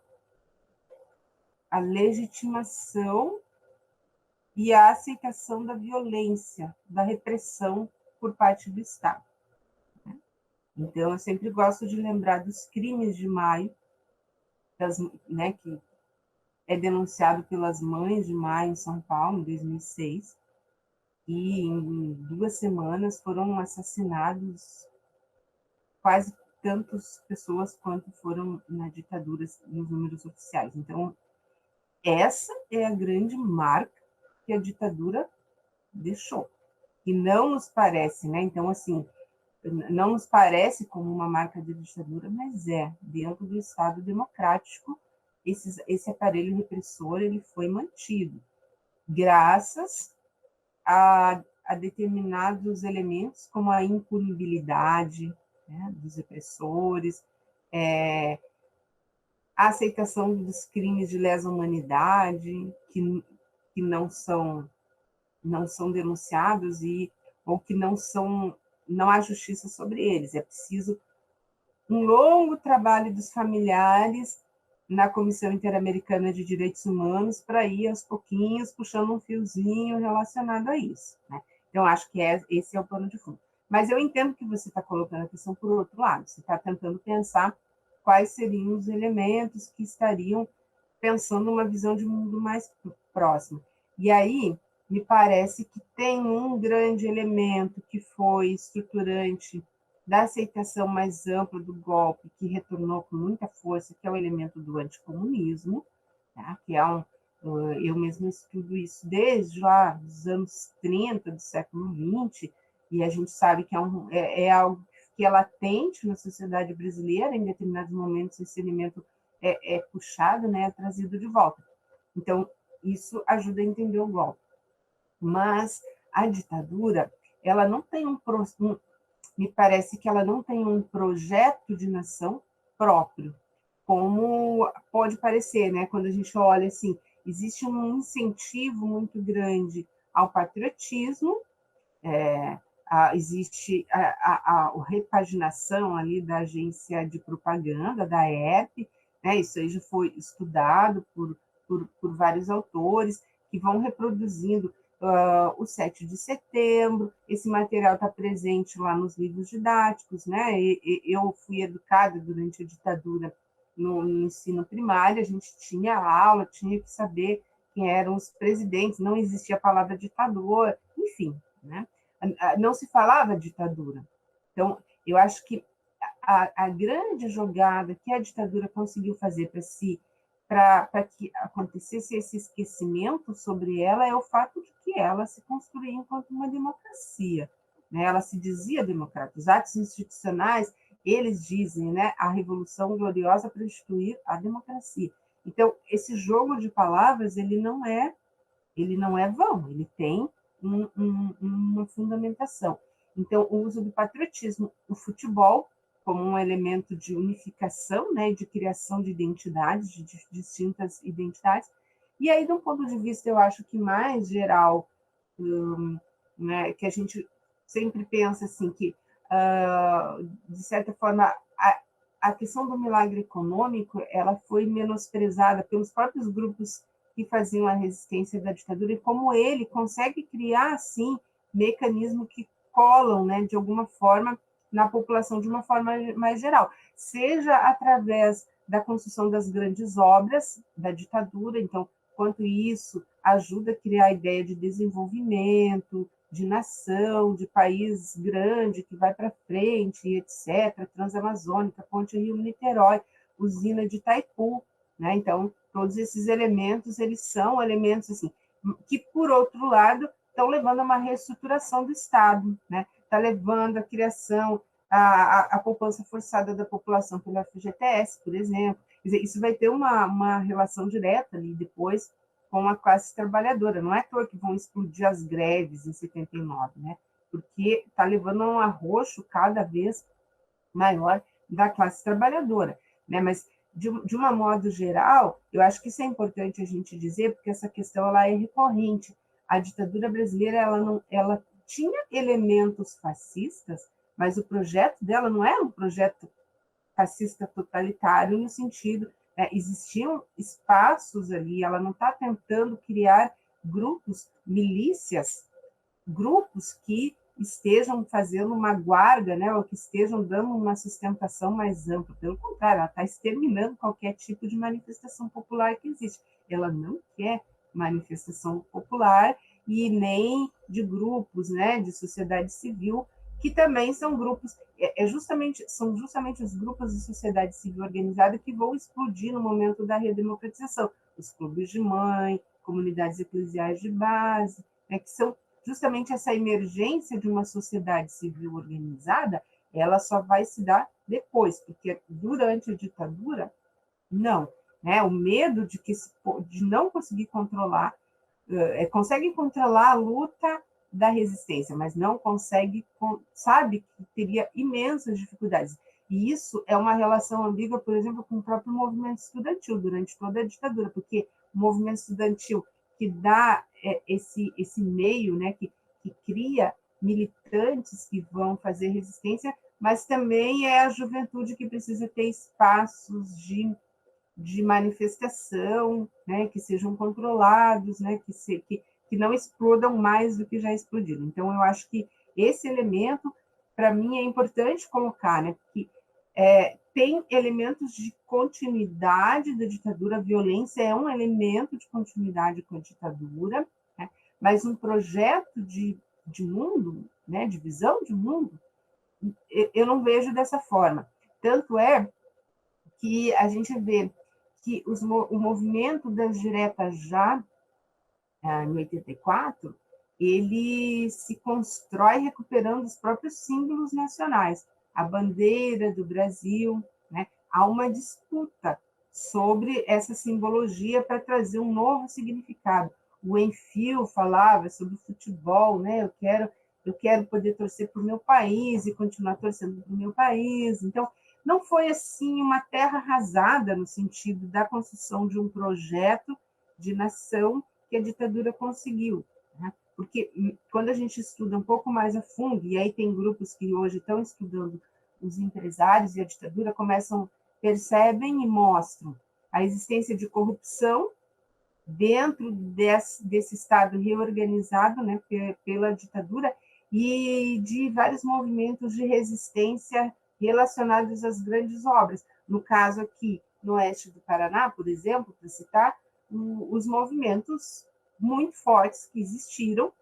a legitimação e a aceitação da violência, da repressão por parte do Estado. Então, eu sempre gosto de lembrar dos crimes de maio, né, que é denunciado pelas Mães de Maio em São Paulo, em 2006, e em 2 semanas foram assassinados quase tantas pessoas quanto foram na ditadura, nos números oficiais. Então, essa é a grande marca que a ditadura deixou. E não nos parece, né? Então, assim, não nos parece como uma marca de ditadura, mas dentro do Estado democrático, esse aparelho repressor ele foi mantido. graças a determinados elementos, como a impunibilidade, né, dos repressores, a aceitação dos crimes de lesa humanidade, que não são denunciados ou que não há justiça sobre eles. É preciso um longo trabalho dos familiares na Comissão Interamericana de Direitos Humanos para ir aos pouquinhos puxando um fiozinho relacionado a isso, né? Então, acho que esse é o pano de fundo. Mas eu entendo que você está colocando a questão por outro lado. Você está tentando pensar quais seriam os elementos que estariam pensando uma visão de mundo mais próximo. E aí, me parece que tem um grande elemento que foi estruturante da aceitação mais ampla do golpe, que retornou com muita força, que é o elemento do anticomunismo, tá? Que eu mesmo estudo isso desde lá dos anos 30 do século XX, e a gente sabe que é algo que é latente na sociedade brasileira. Em determinados momentos esse elemento é puxado, né, é trazido de volta. Então, isso ajuda a entender o golpe. Mas a ditadura, ela não tem me parece que ela não tem um projeto de nação próprio, como pode parecer, né? Quando a gente olha assim, existe um incentivo muito grande ao patriotismo, existe a repaginação ali da agência de propaganda, da ERP, né? Isso aí já foi estudado por vários autores que vão reproduzindo o 7 de setembro, esse material está presente lá nos livros didáticos, né? Eu fui educada durante a ditadura no ensino primário, a gente tinha aula, tinha que saber quem eram os presidentes, não existia a palavra ditador, enfim, né? Não se falava ditadura. Então, eu acho que a grande jogada que a ditadura conseguiu fazer para que acontecesse esse esquecimento sobre ela é o fato de que ela se construía enquanto uma democracia, né? Ela se dizia democrata. Os atos institucionais, eles dizem, né, a Revolução Gloriosa para instituir a democracia. Então, esse jogo de palavras, ele não é vão, ele tem uma fundamentação. Então, o uso do patriotismo, o futebol, como um elemento de unificação, né, de criação de identidades, de distintas identidades. E aí, de um ponto de vista, eu acho que mais geral, né, que a gente sempre pensa assim, que, de certa forma, a questão do milagre econômico, ela foi menosprezada pelos próprios grupos que faziam a resistência da ditadura, e como ele consegue criar, assim, mecanismos que colam, né, de alguma forma, na população de uma forma mais geral, seja através da construção das grandes obras da ditadura. Então, quanto isso ajuda a criar a ideia de desenvolvimento, de nação, de país grande que vai para frente, etc., Transamazônica, Ponte Rio-Niterói, usina de Itaipu, né? Então, todos esses elementos, eles são elementos assim, que, por outro lado, estão levando a uma reestruturação do Estado, né? Está levando à criação, a poupança forçada da população pelo FGTS, por exemplo. Quer dizer, isso vai ter uma relação direta ali depois com a classe trabalhadora. Não é à toa que vão explodir as greves em 79, né? Porque está levando a um arroxo cada vez maior da classe trabalhadora, né? Mas, de uma modo geral, eu acho que isso é importante a gente dizer, porque essa questão ela é recorrente. A ditadura brasileira ela tinha elementos fascistas, mas o projeto dela não era um projeto fascista totalitário no sentido, existiam espaços ali, ela não está tentando criar grupos, milícias, grupos que estejam fazendo uma guarda, né, ou que estejam dando uma sustentação mais ampla. Pelo contrário, ela está exterminando qualquer tipo de manifestação popular que existe. Ela não quer manifestação popular e nem de grupos, né, de sociedade civil, que também são grupos, são justamente os grupos de sociedade civil organizada que vão explodir no momento da redemocratização. Os clubes de mãe, comunidades eclesiais de base, né, que são justamente essa emergência de uma sociedade civil organizada, ela só vai se dar depois, porque durante a ditadura, não. Né? O medo de não conseguir controlar conseguem controlar a luta da resistência, mas não consegue, sabe que teria imensas dificuldades. E isso é uma relação ambígua, por exemplo, com o próprio movimento estudantil durante toda a ditadura, porque o movimento estudantil que dá esse meio, né, que cria militantes que vão fazer resistência, mas também é a juventude que precisa ter espaços de manifestação, né, que sejam controlados, né, que não explodam mais do que já explodiram. Então, eu acho que esse elemento, para mim, é importante colocar, né, porque tem elementos de continuidade da ditadura, a violência é um elemento de continuidade com a ditadura, né, mas um projeto de mundo, né, de visão de mundo, eu não vejo dessa forma. Tanto é que a gente vê que o movimento das diretas já, em 84, ele se constrói recuperando os próprios símbolos nacionais. A bandeira do Brasil, né? Há uma disputa sobre essa simbologia para trazer um novo significado. O Enfio falava sobre o futebol, né? Eu quero poder torcer para o meu país e continuar torcendo para o meu país. Então, não foi assim uma terra arrasada no sentido da construção de um projeto de nação que a ditadura conseguiu, né? Porque quando a gente estuda um pouco mais a fundo, e aí tem grupos que hoje estão estudando os empresários e a ditadura, percebem e mostram a existência de corrupção dentro desse Estado reorganizado, né, pela ditadura, e de vários movimentos de resistência relacionados às grandes obras. No caso aqui, no oeste do Paraná, por exemplo, para citar, os movimentos muito fortes que existiram,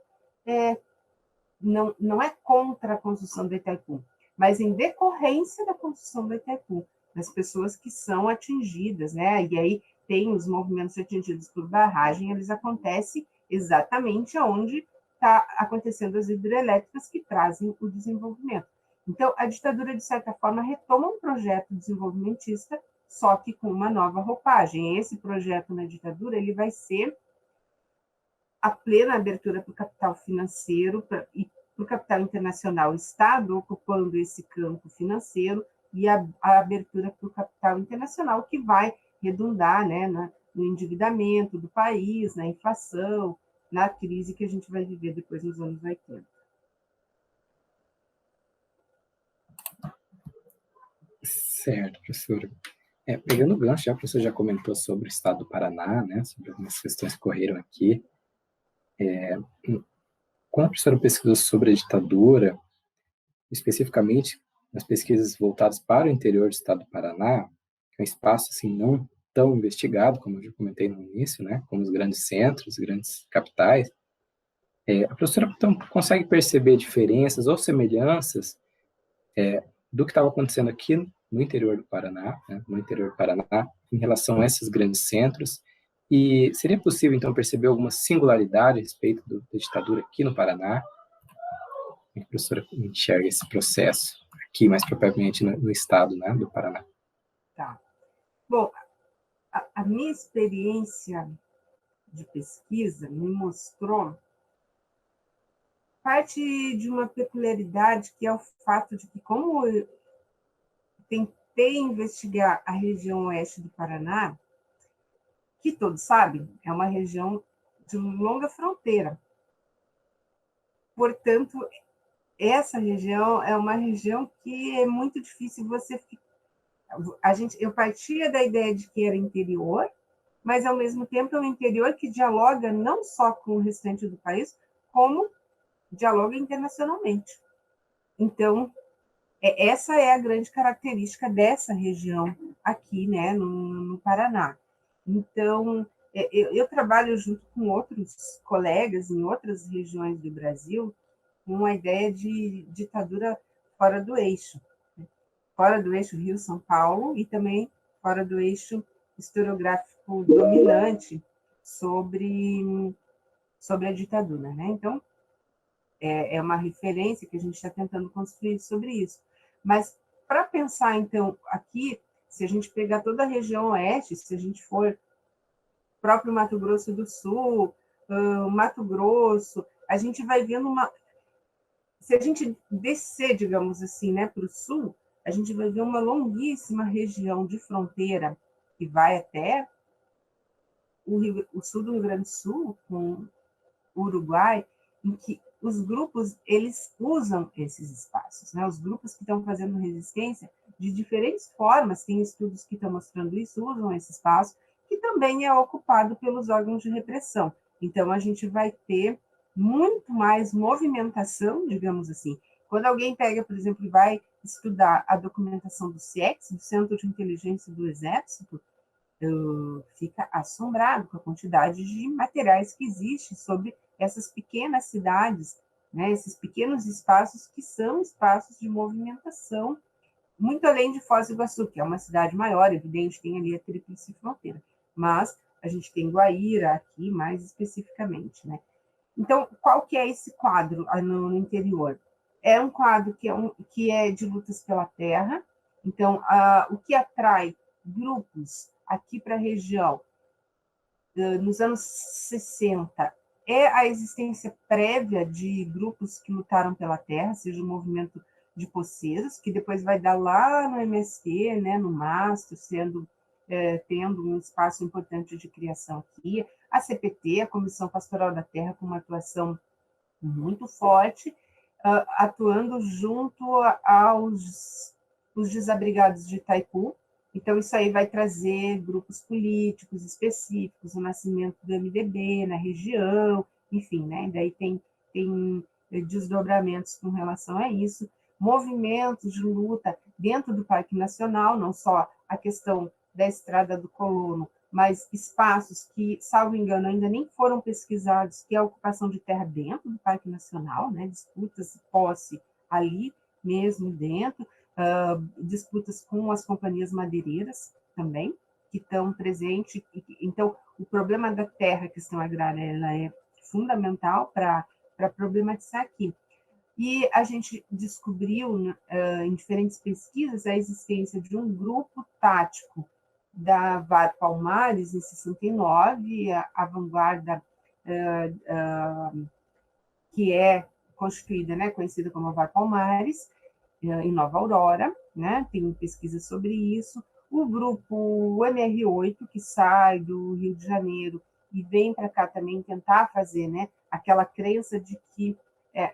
não é contra a construção do Itaipu, mas em decorrência da construção do Itaipu, das pessoas que são atingidas, né? E aí tem os movimentos atingidos por barragem, eles acontecem exatamente onde está acontecendo as hidrelétricas que trazem o desenvolvimento. Então, a ditadura, de certa forma, retoma um projeto desenvolvimentista, só que com uma nova roupagem. Esse projeto na ditadura ele vai ser a plena abertura para o capital financeiro e para o capital internacional, o Estado ocupando esse campo financeiro e a abertura para o capital internacional, que vai redundar, né, no endividamento do país, na inflação, na crise que a gente vai viver depois nos anos 80. Certo, professora. Pegando o gancho, a professora já comentou sobre o estado do Paraná, né, sobre algumas questões que ocorreram aqui. Quando a professora pesquisou sobre a ditadura, especificamente nas pesquisas voltadas para o interior do estado do Paraná, que é um espaço assim não tão investigado, como eu já comentei no início, né, como os grandes centros, grandes capitais, a professora então consegue perceber diferenças ou semelhanças do que estava acontecendo aqui no interior do Paraná, né, no interior do Paraná, em relação a esses grandes centros, e seria possível, então, perceber alguma singularidade a respeito da ditadura aqui no Paraná? Como a professora enxerga esse processo aqui, mais propriamente no estado, né, do Paraná? Tá. Bom, a minha experiência de pesquisa me mostrou parte de uma peculiaridade, que é o fato de que, como eu tentei investigar a região oeste do Paraná, que todos sabem, é uma região de longa fronteira. Portanto, essa região é uma região que é muito difícil você... Eu partia da ideia de que era interior, mas, ao mesmo tempo, é um interior que dialoga não só com o restante do país, como dialoga internacionalmente. Então, essa é a grande característica dessa região aqui, né, no Paraná. Então, eu trabalho junto com outros colegas em outras regiões do Brasil com a ideia de ditadura fora do eixo. Fora do eixo Rio-São Paulo e também fora do eixo historiográfico dominante sobre a ditadura, né? Então, é uma referência que a gente está tentando construir sobre isso. Mas, para pensar, então, aqui, se a gente pegar toda a região oeste, se a gente for próprio Mato Grosso do Sul, Mato Grosso, a gente vai vendo uma... Se a gente descer, digamos assim, né, para o sul, a gente vai ver uma longuíssima região de fronteira que vai até o sul do Rio Grande do Sul, com o Uruguai, em que os grupos eles usam esses espaços, né? Os grupos que estão fazendo resistência de diferentes formas, tem estudos que estão mostrando isso, usam esse espaço, que também é ocupado pelos órgãos de repressão. Então, a gente vai ter muito mais movimentação, digamos assim. Quando alguém pega, por exemplo, e vai estudar a documentação do CIEX, do Centro de Inteligência do Exército, fica assombrado com a quantidade de materiais que existe sobre essas pequenas cidades, né, esses pequenos espaços que são espaços de movimentação, muito além de Foz do Iguaçu, que é uma cidade maior, evidente, tem ali a tríplice fronteira, mas a gente tem Guaíra aqui, mais especificamente, né? Então, qual que é esse quadro no interior? É um quadro que é de lutas pela terra. Então, o que atrai grupos aqui para a região nos anos 60 é a existência prévia de grupos que lutaram pela terra, seja o movimento de poceiros, que depois vai dar lá no MST, né, no Mastro, tendo um espaço importante de criação aqui, a CPT, a Comissão Pastoral da Terra, com uma atuação muito forte, atuando junto aos os desabrigados de Itaipu. Então, isso aí vai trazer grupos políticos específicos, o nascimento do MDB na região, enfim, né? Daí tem desdobramentos com relação a isso, movimentos de luta dentro do Parque Nacional, não só a questão da Estrada do Colono, mas espaços que, salvo engano, ainda nem foram pesquisados, que é a ocupação de terra dentro do Parque Nacional, né? Disputas de posse ali mesmo dentro, disputas com as companhias madeireiras também, que estão presentes. Então, o problema da terra, a questão agrária, ela é fundamental para problematizar aqui. E a gente descobriu, em diferentes pesquisas, a existência de um grupo tático da VAR Palmares, em 69, a vanguarda que é constituída, né, conhecida como VAR Palmares, em Nova Aurora, né, tem pesquisa sobre isso. O grupo MR8, que sai do Rio de Janeiro e vem para cá também tentar fazer, né, aquela crença de que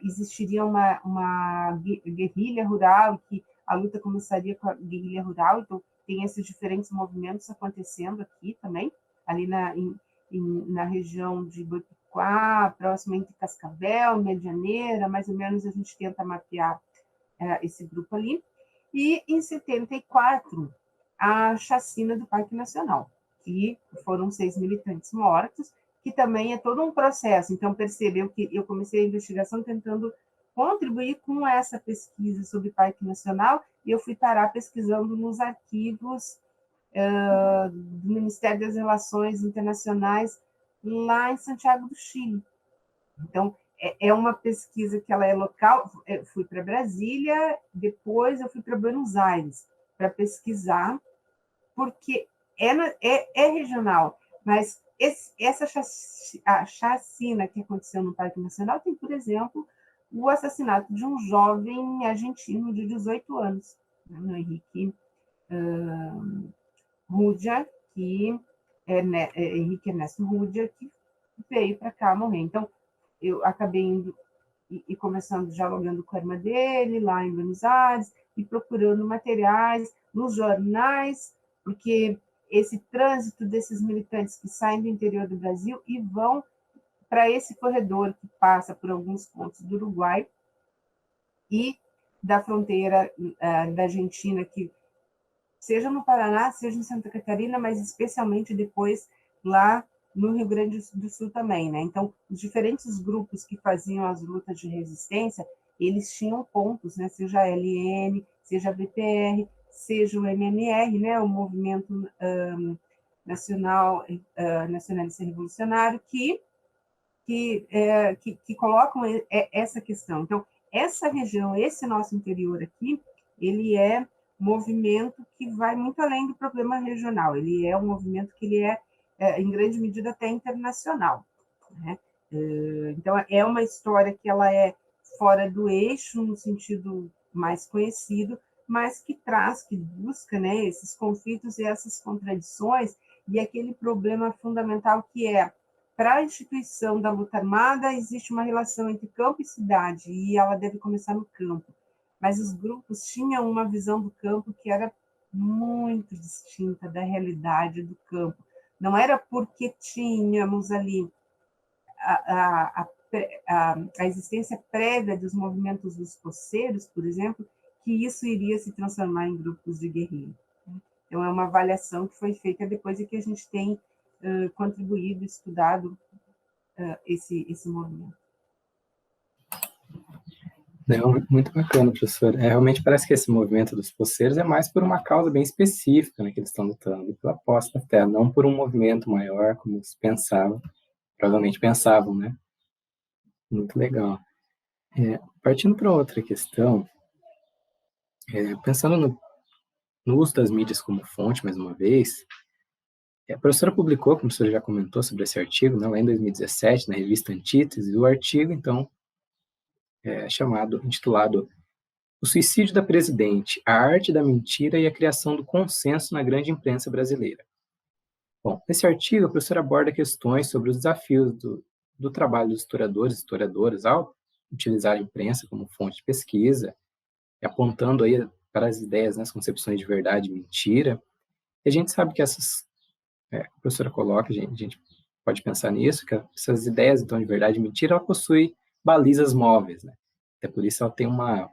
existiria uma guerrilha rural, que a luta começaria com a guerrilha rural, então tem esses diferentes movimentos acontecendo aqui também, ali na região de Boipiquá, próximo entre Cascavel, Medianeira, mais ou menos a gente tenta mapear esse grupo ali. E em 74, a chacina do Parque Nacional, que foram 6 militantes mortos, que também é todo um processo. Então, percebeu que eu comecei a investigação tentando contribuir com essa pesquisa sobre o Parque Nacional, e eu fui parar pesquisando nos arquivos do Ministério das Relações Internacionais lá em Santiago do Chile. Então, é uma pesquisa que ela é local. Eu fui para Brasília, depois eu fui para Buenos Aires para pesquisar, porque é regional, mas essa chacina que aconteceu no Parque Nacional tem, por exemplo, o assassinato de um jovem argentino de 18 anos, né, no Henrique Rúdia, que Henrique Ernesto Rúdia, que veio para cá morrer. Então, eu acabei indo e começando, dialogando com a irmã dele, lá em Buenos Aires, e procurando materiais nos jornais, porque esse trânsito desses militantes que saem do interior do Brasil e vão para esse corredor que passa por alguns pontos do Uruguai e da fronteira da Argentina, que seja no Paraná, seja em Santa Catarina, mas especialmente depois lá no Rio Grande do Sul também, né? Então, os diferentes grupos que faziam as lutas de resistência, eles tinham pontos, né? Seja a LN, seja a BPR, seja o MNR, né? O Movimento Nacionalista Revolucionário, que colocam essa questão. Então, essa região, esse nosso interior aqui, ele é movimento que vai muito além do problema regional. Ele é um movimento que ele em grande medida, até internacional. né? Então, é uma história que ela é fora do eixo, no sentido mais conhecido, mas que traz, que busca, né, esses conflitos e essas contradições, e aquele problema fundamental que é, para a instituição da luta armada, existe uma relação entre campo e cidade, e ela deve começar no campo. Mas os grupos tinham uma visão do campo que era muito distinta da realidade do campo. Não era porque tínhamos ali a existência prévia dos movimentos dos coceiros, por exemplo, que isso iria se transformar em grupos de guerrilha. Então, é uma avaliação que foi feita depois de que a gente tem contribuído, estudado esse movimento. Muito bacana, professor. Realmente parece que esse movimento dos poceiros é mais por uma causa bem específica, né, que eles estão lutando, pela posse da terra, não por um movimento maior, como se pensava, provavelmente pensavam, né? Muito legal. Partindo para outra questão, pensando no uso das mídias como fonte, mais uma vez, a professora publicou, como o senhor já comentou sobre esse artigo, né, lá em 2017, na revista Antítese, o artigo, então, intitulado O Suicídio da Presidente, a Arte da Mentira e a Criação do Consenso na Grande Imprensa Brasileira. Bom, nesse artigo, a professora aborda questões sobre os desafios do trabalho dos historiadores e historiadoras ao utilizar a imprensa como fonte de pesquisa, apontando aí para as ideias, né, as concepções de verdade e mentira. E a gente sabe que a professora coloca, a gente pode pensar nisso, que essas ideias, então, de verdade e mentira, ela possui balizas móveis, né? Até por isso ela tem uma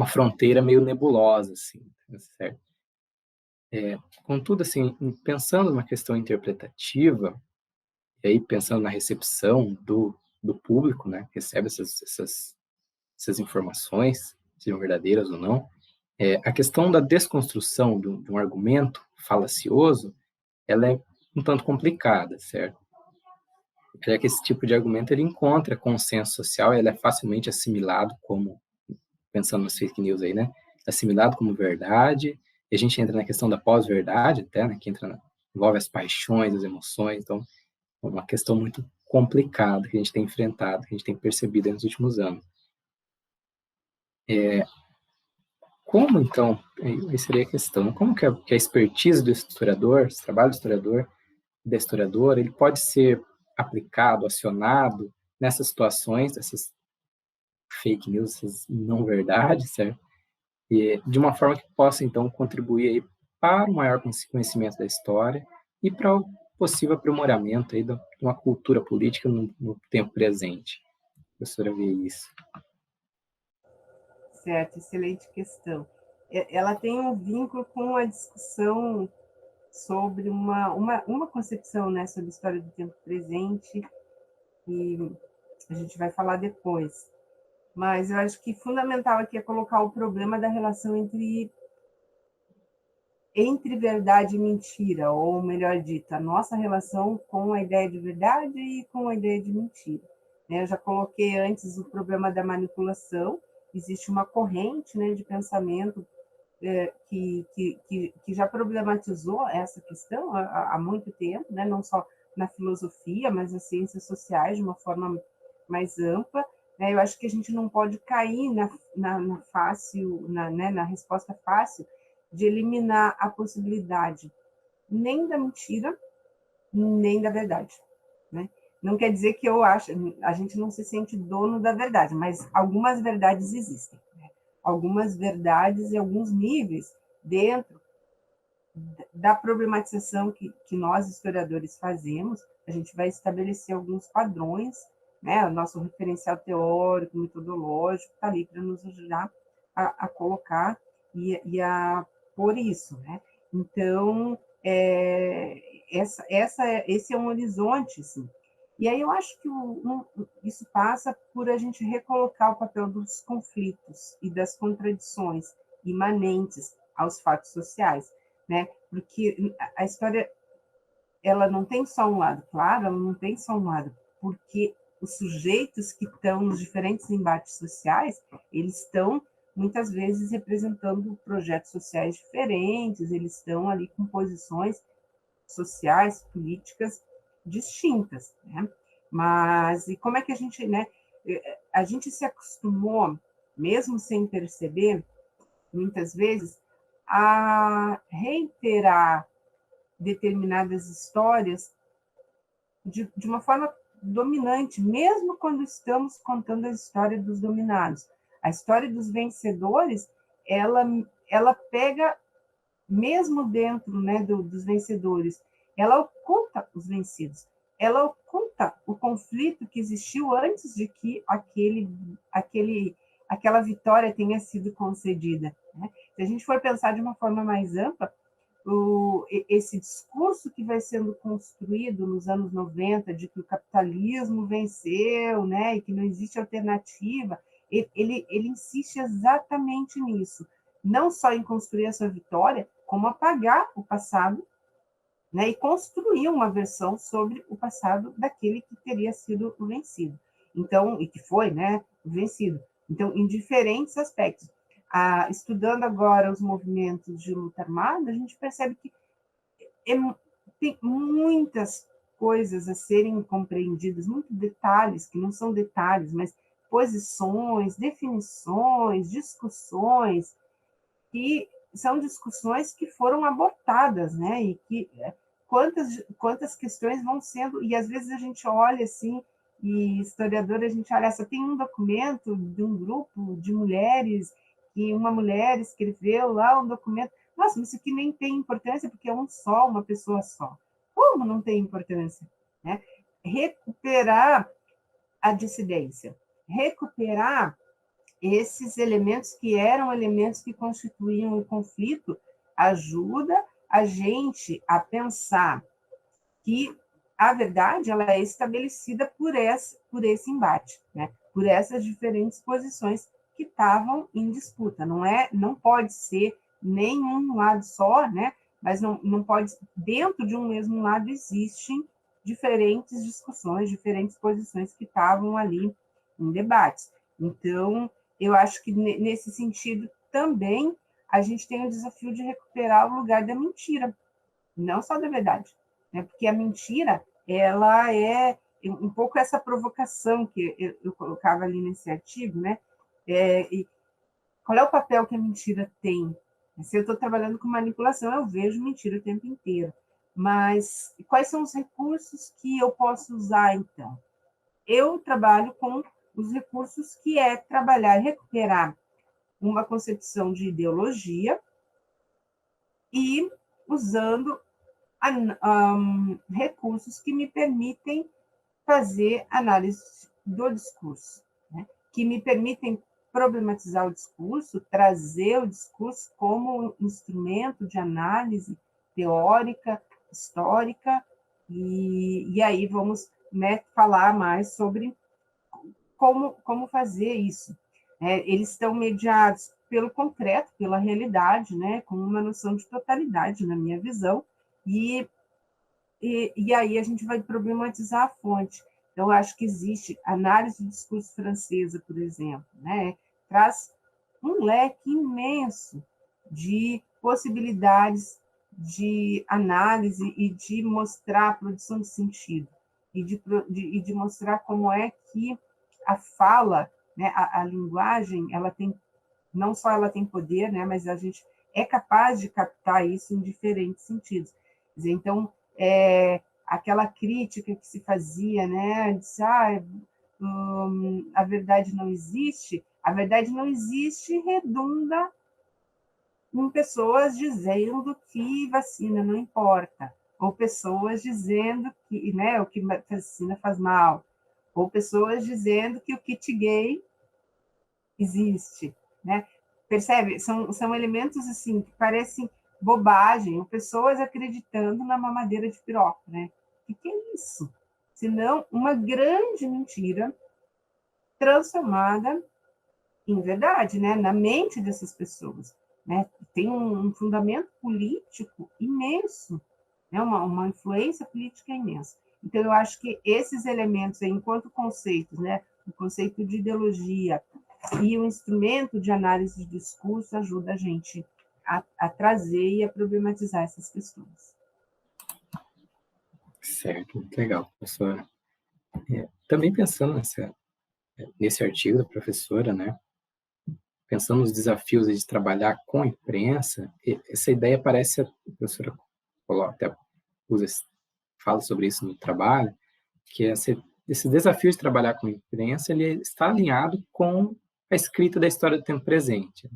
fronteira meio nebulosa, assim, certo? Contudo, assim, pensando numa questão interpretativa, e aí pensando na recepção do público, né, que recebe essas informações, sejam verdadeiras ou não, a questão da desconstrução de um argumento falacioso, ela é um tanto complicada, certo? Já que esse tipo de argumento ele encontra consenso social, ele é facilmente assimilado como, pensando nas fake news aí, né, assimilado como verdade, e a gente entra na questão da pós-verdade até, né, que envolve as paixões, as emoções, então é uma questão muito complicada que a gente tem enfrentado, que a gente tem percebido nos últimos anos. Como, então, aí seria a questão, como que a expertise do historiador, esse trabalho do historiador e da historiadora, ele pode ser aplicado, acionado nessas situações, essas fake news, essas não verdades, certo? E de uma forma que possa, então, contribuir aí para o maior conhecimento da história e para o possível aprimoramento aí de uma cultura política no tempo presente. A professora vê isso. Certo, excelente questão. Ela tem um vínculo com a discussão sobre uma concepção, né, sobre a história do tempo presente, que a gente vai falar depois. Mas eu acho que fundamental aqui é colocar o problema da relação entre verdade e mentira, ou melhor dito, a nossa relação com a ideia de verdade e com a ideia de mentira. Eu já coloquei antes o problema da manipulação, existe uma corrente, né, de pensamento que já problematizou essa questão há muito tempo, né, não só na filosofia, mas nas ciências sociais, de uma forma mais ampla. Eu acho que a gente não pode cair na resposta fácil de eliminar a possibilidade nem da mentira, nem da verdade. Né? Não quer dizer que a gente não se sente dono da verdade, mas algumas verdades existem. Né? Algumas verdades e alguns níveis dentro da problematização que nós, historiadores, fazemos, a gente vai estabelecer alguns padrões, né? O nosso referencial teórico, metodológico, está ali para nos ajudar a colocar e a por isso, né? Então, esse é um horizonte, assim. E aí eu acho que isso passa por a gente recolocar o papel dos conflitos e das contradições imanentes aos fatos sociais, né? Porque a história ela não tem só um lado, claro, ela não tem só um lado, porque os sujeitos que estão nos diferentes embates sociais, eles estão muitas vezes representando projetos sociais diferentes, eles estão ali com posições sociais, políticas distintas, né? Mas, e como é que a gente, né? A gente se acostumou, mesmo sem perceber, muitas vezes, a reiterar determinadas histórias de uma forma dominante, mesmo quando estamos contando a história dos dominados. A história dos vencedores, ela pega, mesmo dentro, né, dos vencedores, ela oculta os vencidos, ela oculta o conflito que existiu antes de que aquela vitória tenha sido concedida, né? Se a gente for pensar de uma forma mais ampla, esse discurso que vai sendo construído nos anos 90, de que o capitalismo venceu, né, e que não existe alternativa, ele insiste exatamente nisso, não só em construir essa vitória, como apagar o passado, né, e construir uma versão sobre o passado daquele que teria sido o vencido. Então, e que foi, né, o vencido. Então, em diferentes aspectos. Estudando agora os movimentos de luta armada, a gente percebe que tem muitas coisas a serem compreendidas, muitos detalhes, que não são detalhes, mas posições, definições, discussões, que são discussões que foram abortadas, né? E que quantas questões vão sendo, e às vezes a gente olha assim, e historiador, a gente olha, só tem um documento de um grupo de mulheres, e uma mulher escreveu lá um documento, nossa, mas isso aqui nem tem importância, porque é uma pessoa só. Como não tem importância? Né? Recuperar a dissidência, recuperar esses elementos que eram elementos que constituíam o conflito, ajuda a gente a pensar que a verdade ela é estabelecida por esse embate, né? Por essas diferentes posições que estavam em disputa. Não pode ser nenhum lado só, né? Mas não pode, dentro de um mesmo lado existem diferentes discussões, diferentes posições que estavam ali em debates. Então, eu acho que nesse sentido também a gente tem o desafio de recuperar o lugar da mentira, não só da verdade, né? Porque a mentira ela é um pouco essa provocação que eu colocava ali nesse artigo, né? E qual é o papel que a mentira tem? Se eu estou trabalhando com manipulação, eu vejo mentira o tempo inteiro. Mas quais são os recursos que eu posso usar, então? Eu trabalho com os recursos que é trabalhar, recuperar uma concepção de ideologia e usando recursos que me permitem fazer análise do discurso, né? Que me permitem problematizar o discurso, trazer o discurso como um instrumento de análise teórica, histórica, e aí vamos, né, falar mais sobre como fazer isso. Eles estão mediados pelo concreto, pela realidade, né, com uma noção de totalidade, na minha visão, e aí a gente vai problematizar a fonte. Então, acho que existe análise do discurso francesa, por exemplo, né, traz um leque imenso de possibilidades de análise e de mostrar a produção de sentido, e de mostrar como é que a fala, né, a linguagem, ela tem, não só ela tem poder, né, mas a gente é capaz de captar isso em diferentes sentidos. Quer dizer, então, aquela crítica que se fazia, né, de a verdade não existe, redunda em pessoas dizendo que vacina não importa, ou pessoas dizendo que, né, o que vacina faz mal, ou pessoas dizendo que o kit gay existe, né? Percebe? São elementos assim que parecem bobagem, ou pessoas acreditando na mamadeira de piroca, né? O que é isso? Senão uma grande mentira transformada em verdade, né? Na mente dessas pessoas, né? Tem um fundamento político imenso, né? Uma influência política imensa. Então, eu acho que esses elementos, enquanto conceitos, né? O conceito de ideologia e o instrumento de análise de discurso ajuda a gente a trazer e a problematizar essas questões. Certo, muito legal, professora. Também pensando nesse artigo da professora, né, pensando nos desafios de trabalhar com a imprensa, essa ideia parece, a professora até usa, fala sobre isso no trabalho, que esse desafio de trabalhar com a imprensa, ele está alinhado com a escrita da história do tempo presente.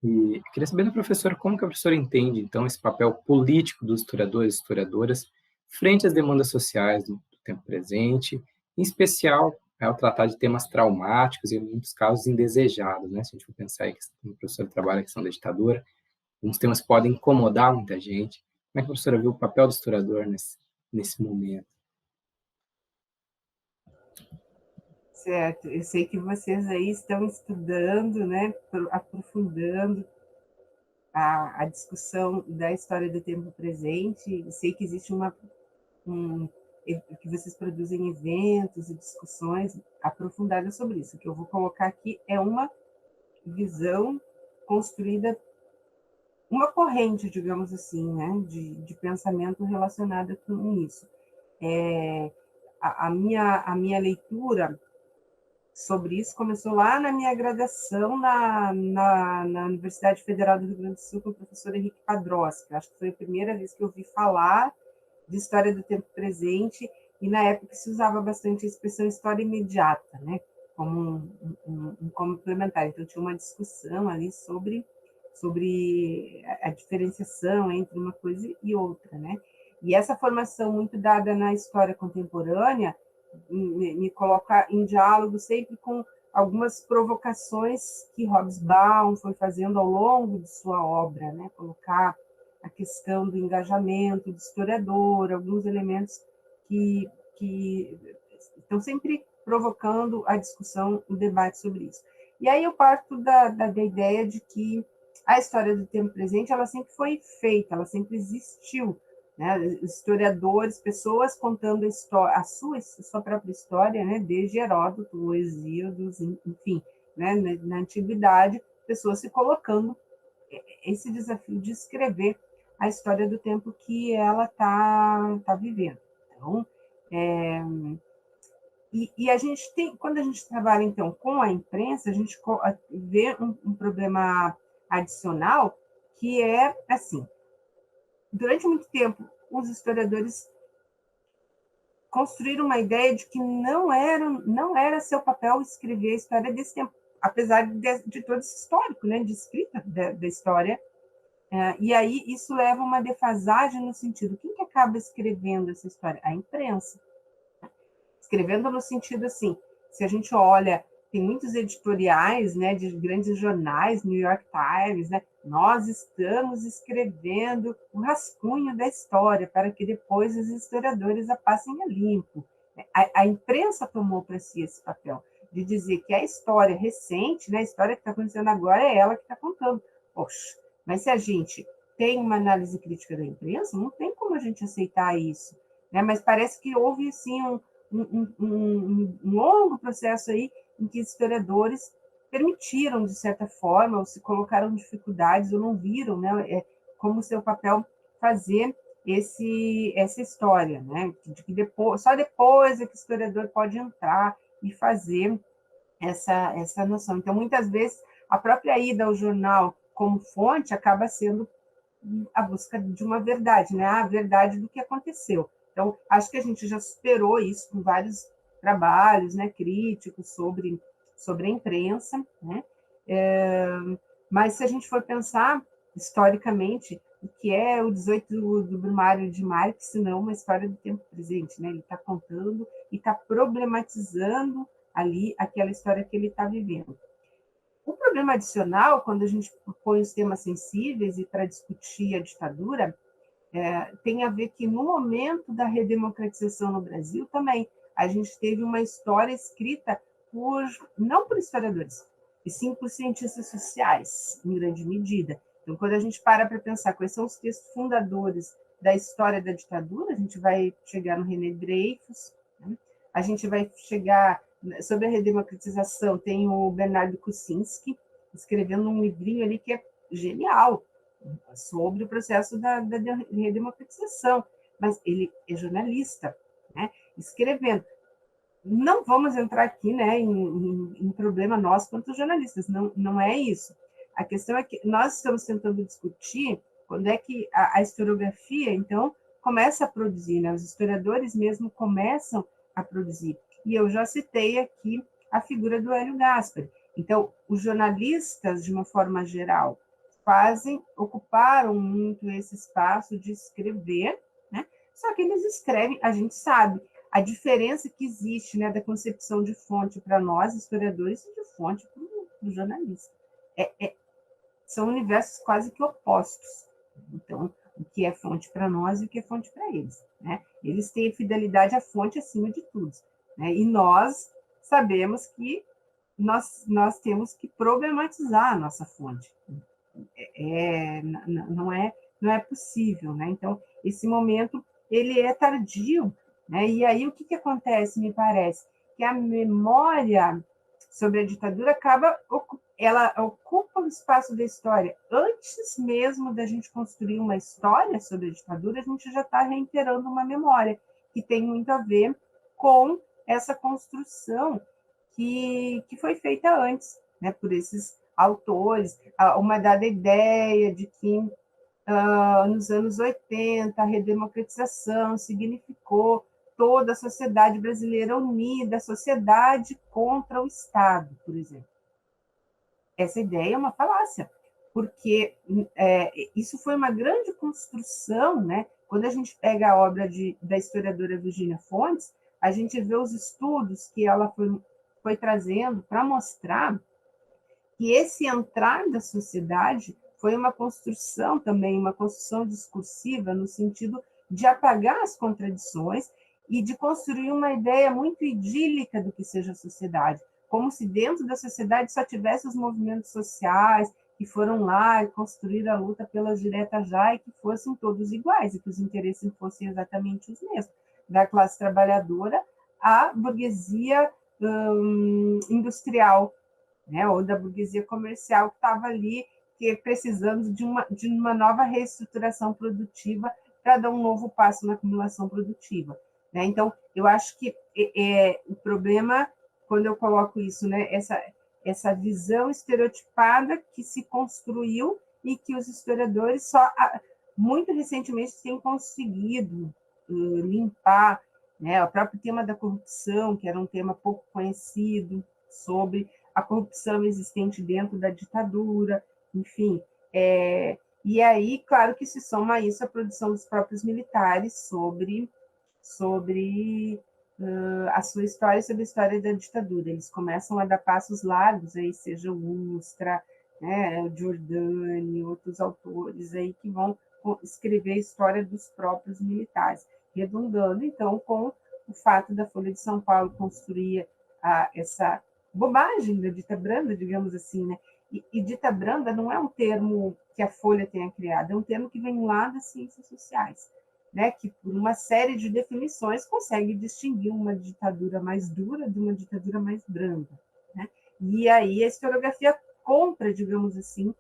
E eu queria saber da professora como que a professora entende, então, esse papel político dos historiadores e historiadoras frente às demandas sociais do tempo presente, em especial ao tratar de temas traumáticos e, em muitos casos, indesejados, né? Se a gente for pensar aí que a professora trabalha a questão da ditadura, alguns temas podem incomodar muita gente. Como é que a professora viu o papel do historiador nesse momento? Certo, eu sei que vocês aí estão estudando, né, aprofundando a discussão da história do tempo presente. Eu sei que existe que vocês produzem eventos e discussões aprofundadas sobre isso. O que eu vou colocar aqui é uma visão construída, uma corrente, digamos assim, né, de pensamento relacionada com isso. A minha leitura sobre isso começou lá na minha graduação na Universidade Federal do Rio Grande do Sul com o professor Henrique Padrós, que acho que foi a primeira vez que eu ouvi falar de história do tempo presente, e na época se usava bastante a expressão história imediata, né, como um complementar. Então tinha uma discussão ali sobre a diferenciação entre uma coisa e outra, né? E essa formação muito dada na história contemporânea me coloca em diálogo sempre com algumas provocações que Hobsbawm foi fazendo ao longo de sua obra, né? Colocar a questão do engajamento do historiador, alguns elementos que estão sempre provocando a discussão, o debate sobre isso. E aí eu parto da ideia de que a história do tempo presente ela sempre foi feita, ela sempre existiu, né? Historiadores, pessoas contando a sua própria história, né? Desde Heródoto, Hesíodo, enfim, né? Na antiguidade, pessoas se colocando esse desafio de escrever a história do tempo que ela tá vivendo. Então, e a gente tem, quando a gente trabalha então com a imprensa, a gente vê um problema adicional que é assim: durante muito tempo, os historiadores construíram uma ideia de que não era seu papel escrever a história desse tempo, apesar de todo esse histórico, né, de escrita da história. E aí isso leva a uma defasagem no sentido, quem que acaba escrevendo essa história? A imprensa. Escrevendo no sentido assim, se a gente olha, tem muitos editoriais, né, de grandes jornais, New York Times, né, nós estamos escrevendo o rascunho da história para que depois os historiadores a passem a limpo. A imprensa tomou para si esse papel de dizer que a história recente, né, a história que está acontecendo agora é ela que está contando. Poxa, mas se a gente tem uma análise crítica da imprensa, não tem como a gente aceitar isso, né? Mas parece que houve assim um longo processo aí em que historiadores permitiram, de certa forma, ou se colocaram dificuldades, ou não viram, né, como seu papel fazer essa história, né, de que só depois é que o historiador pode entrar e fazer essa noção. Então, muitas vezes, a própria ida ao jornal como fonte acaba sendo a busca de uma verdade, né, a verdade do que aconteceu. Então, acho que a gente já superou isso com vários trabalhos, né, críticos sobre a imprensa, né? Mas se a gente for pensar historicamente, o que é o 18 do Brumário de Marx, se não uma história do tempo presente, né? Ele está contando e está problematizando ali aquela história que ele está vivendo. O problema adicional, quando a gente propõe os temas sensíveis e para discutir a ditadura, tem a ver que no momento da redemocratização no Brasil também a gente teve uma história escrita não por historiadores, e sim por cientistas sociais, em grande medida. Então, quando a gente para pensar quais são os textos fundadores da história da ditadura, a gente vai chegar no René Dreyfus, né? A gente vai chegar sobre a redemocratização, tem o Bernardo Kucinski escrevendo um livrinho ali que é genial, sobre o processo da redemocratização, mas ele é jornalista, né? Escrevendo. não vamos entrar aqui, né, em problema nós quanto jornalistas, não é isso. A questão é que nós estamos tentando discutir quando é que a historiografia, então, começa a produzir, né? Os historiadores mesmo começam a produzir. E eu já citei aqui a figura do Hélio Gaspari. Então, os jornalistas, de uma forma geral, ocuparam muito esse espaço de escrever, né? Só que eles escrevem, a gente sabe, a diferença que existe, né, da concepção de fonte para nós, historiadores, e de fonte para o jornalista. São universos quase que opostos. Então, o que é fonte para nós e o que é fonte para eles, né? Eles têm fidelidade à fonte acima de tudo, né? E nós sabemos que nós temos que problematizar a nossa fonte. Não é possível, né? Então, esse momento ele é tardio, né? E aí o que acontece, me parece, que a memória sobre a ditadura ela ocupa o espaço da história. Antes mesmo da gente construir uma história sobre a ditadura, a gente já está reiterando uma memória que tem muito a ver com essa construção que foi feita antes, né, por esses autores, uma dada ideia de que nos anos 80 a redemocratização significou toda a sociedade brasileira unida, a sociedade contra o Estado, por exemplo. Essa ideia é uma falácia, porque isso foi uma grande construção, né? Quando a gente pega a obra da historiadora Virginia Fontes, a gente vê os estudos que ela foi trazendo para mostrar que esse entrar da sociedade foi uma construção também, uma construção discursiva, no sentido de apagar as contradições e de construir uma ideia muito idílica do que seja a sociedade, como se dentro da sociedade só tivesse os movimentos sociais que foram lá e construíram a luta pelas diretas já e que fossem todos iguais, e que os interesses fossem exatamente os mesmos, da classe trabalhadora à burguesia industrial, né, ou da burguesia comercial que estava ali precisando de uma nova reestruturação produtiva para dar um novo passo na acumulação produtiva, né? Então, eu acho que o problema, quando eu coloco isso, né, essa visão estereotipada que se construiu e que os historiadores muito recentemente têm conseguido limpar, né? O próprio tema da corrupção, que era um tema pouco conhecido, sobre a corrupção existente dentro da ditadura, enfim. E aí, claro que se soma a isso a produção dos próprios militares sobre a sua história, sobre a história da ditadura. Eles começam a dar passos largos, aí, seja o Ustra, né, o Giordani, outros autores aí que vão escrever a história dos próprios militares, redundando, então, com o fato da Folha de São Paulo construir essa bobagem da dita branda, digamos assim, né? E dita branda não é um termo que a Folha tenha criado, é um termo que vem lá das ciências sociais, né? Que por uma série de definições consegue distinguir uma ditadura mais dura de uma ditadura mais branda, né? E aí a historiografia compra, digamos assim,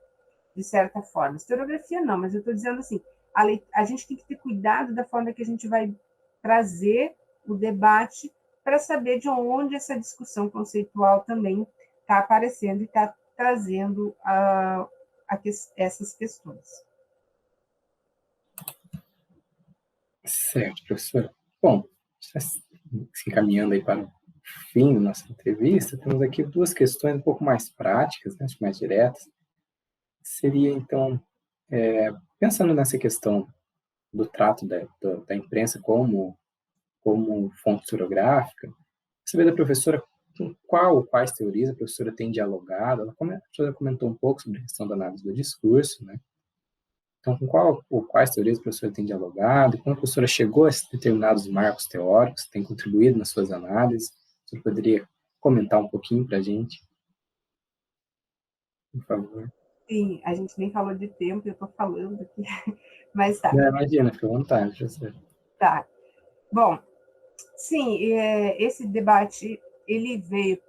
de certa forma. Historiografia não, mas eu estou dizendo assim, a gente tem que ter cuidado da forma que a gente vai trazer o debate para saber de onde essa discussão conceitual também está aparecendo e está trazendo essas questões. Certo, professora. Bom, se encaminhando aí para o fim da nossa entrevista, temos aqui duas questões um pouco mais práticas, né, mais diretas. Seria, então, pensando nessa questão do trato da imprensa como fonte historiográfica, saber da professora quais teorias a professora tem dialogado. A professora comentou um pouco sobre a questão da análise do discurso, né? Então, quais teorias a professora tem dialogado, como a professora chegou a determinados marcos teóricos, tem contribuído nas suas análises. Você poderia comentar um pouquinho para a gente, por favor? Sim, a gente nem falou de tempo, eu estou falando aqui, mas tá. Não, imagina, fica à vontade, professora. Tá. Bom, sim, esse debate, ele veio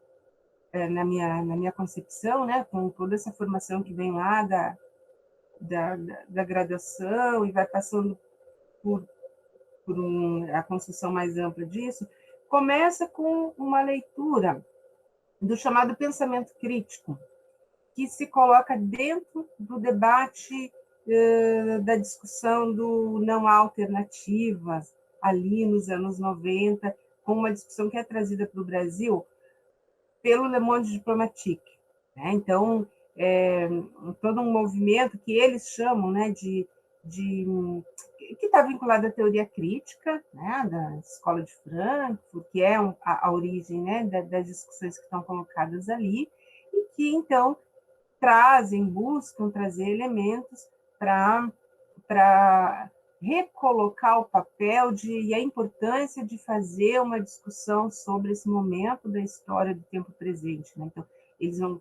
na minha concepção, né, com toda essa formação que vem lá da graduação e vai passando por a construção mais ampla disso, começa com uma leitura do chamado pensamento crítico, que se coloca dentro do debate da discussão do não há alternativas, ali nos anos 90, com uma discussão que é trazida para o Brasil pelo Le Monde Diplomatique, né? Então, todo um movimento que eles chamam, né, que está vinculado à teoria crítica, né, da Escola de Frankfurt, que é a origem, né, das discussões que estão colocadas ali, e que, então, buscam trazer elementos para recolocar o papel e a importância de fazer uma discussão sobre esse momento da história do tempo presente, né? Então, eles vão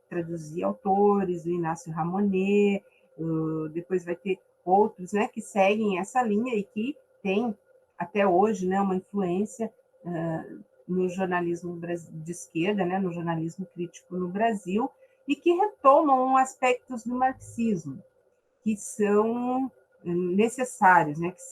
traduzir autores, o Inácio Ramonet, depois vai ter outros, né, que seguem essa linha e que tem, até hoje, né, uma influência no jornalismo de esquerda, né, no jornalismo crítico no Brasil, e que retomam aspectos do marxismo, que são necessários, né, que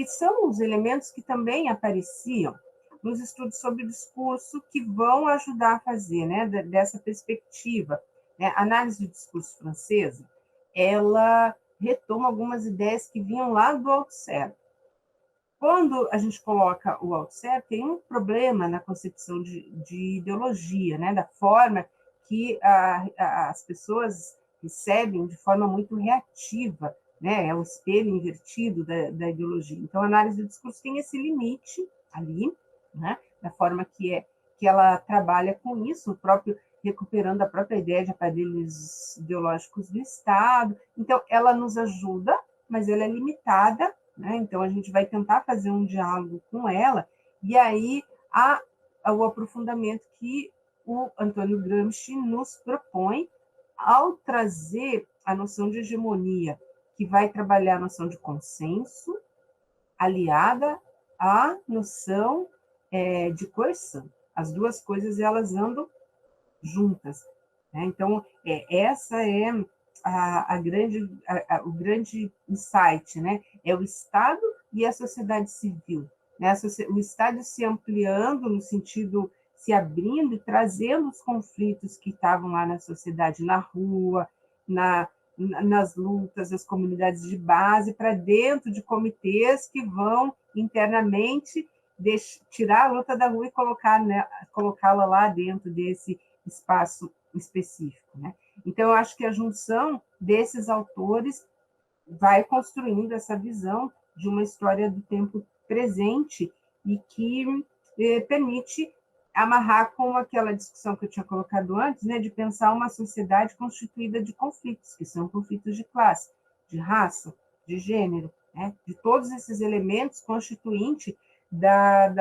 são os elementos que também apareciam nos estudos sobre discurso, que vão ajudar a fazer, né, dessa perspectiva. Né? A análise do discurso francesa, ela retoma algumas ideias que vinham lá do Althusser. Quando a gente coloca o Althusser, tem um problema na concepção de ideologia, né, da forma que as pessoas recebem de forma muito reativa, né, é o espelho invertido da ideologia. Então, a análise do discurso tem esse limite ali, né, da forma que ela trabalha com isso, recuperando a própria ideia de aparelhos ideológicos do Estado. Então, ela nos ajuda, mas ela é limitada, né? Então, a gente vai tentar fazer um diálogo com ela, e aí há o aprofundamento que o Antônio Gramsci nos propõe ao trazer a noção de hegemonia, que vai trabalhar a noção de consenso, aliada à noção de coerção. As duas coisas, elas andam juntas. Né? Então, essa é o grande insight, né? É o Estado e a sociedade civil. Né? O Estado se ampliando no sentido, se abrindo e trazendo os conflitos que estavam lá na sociedade, na rua, nas lutas das comunidades de base, para dentro de comitês que vão internamente tirar a luta da rua e colocá-la lá dentro desse espaço específico. Né? Então, eu acho que a junção desses autores vai construindo essa visão de uma história do tempo presente e que permite amarrar com aquela discussão que eu tinha colocado antes, né, de pensar uma sociedade constituída de conflitos, que são conflitos de classe, de raça, de gênero, né, de todos esses elementos constituintes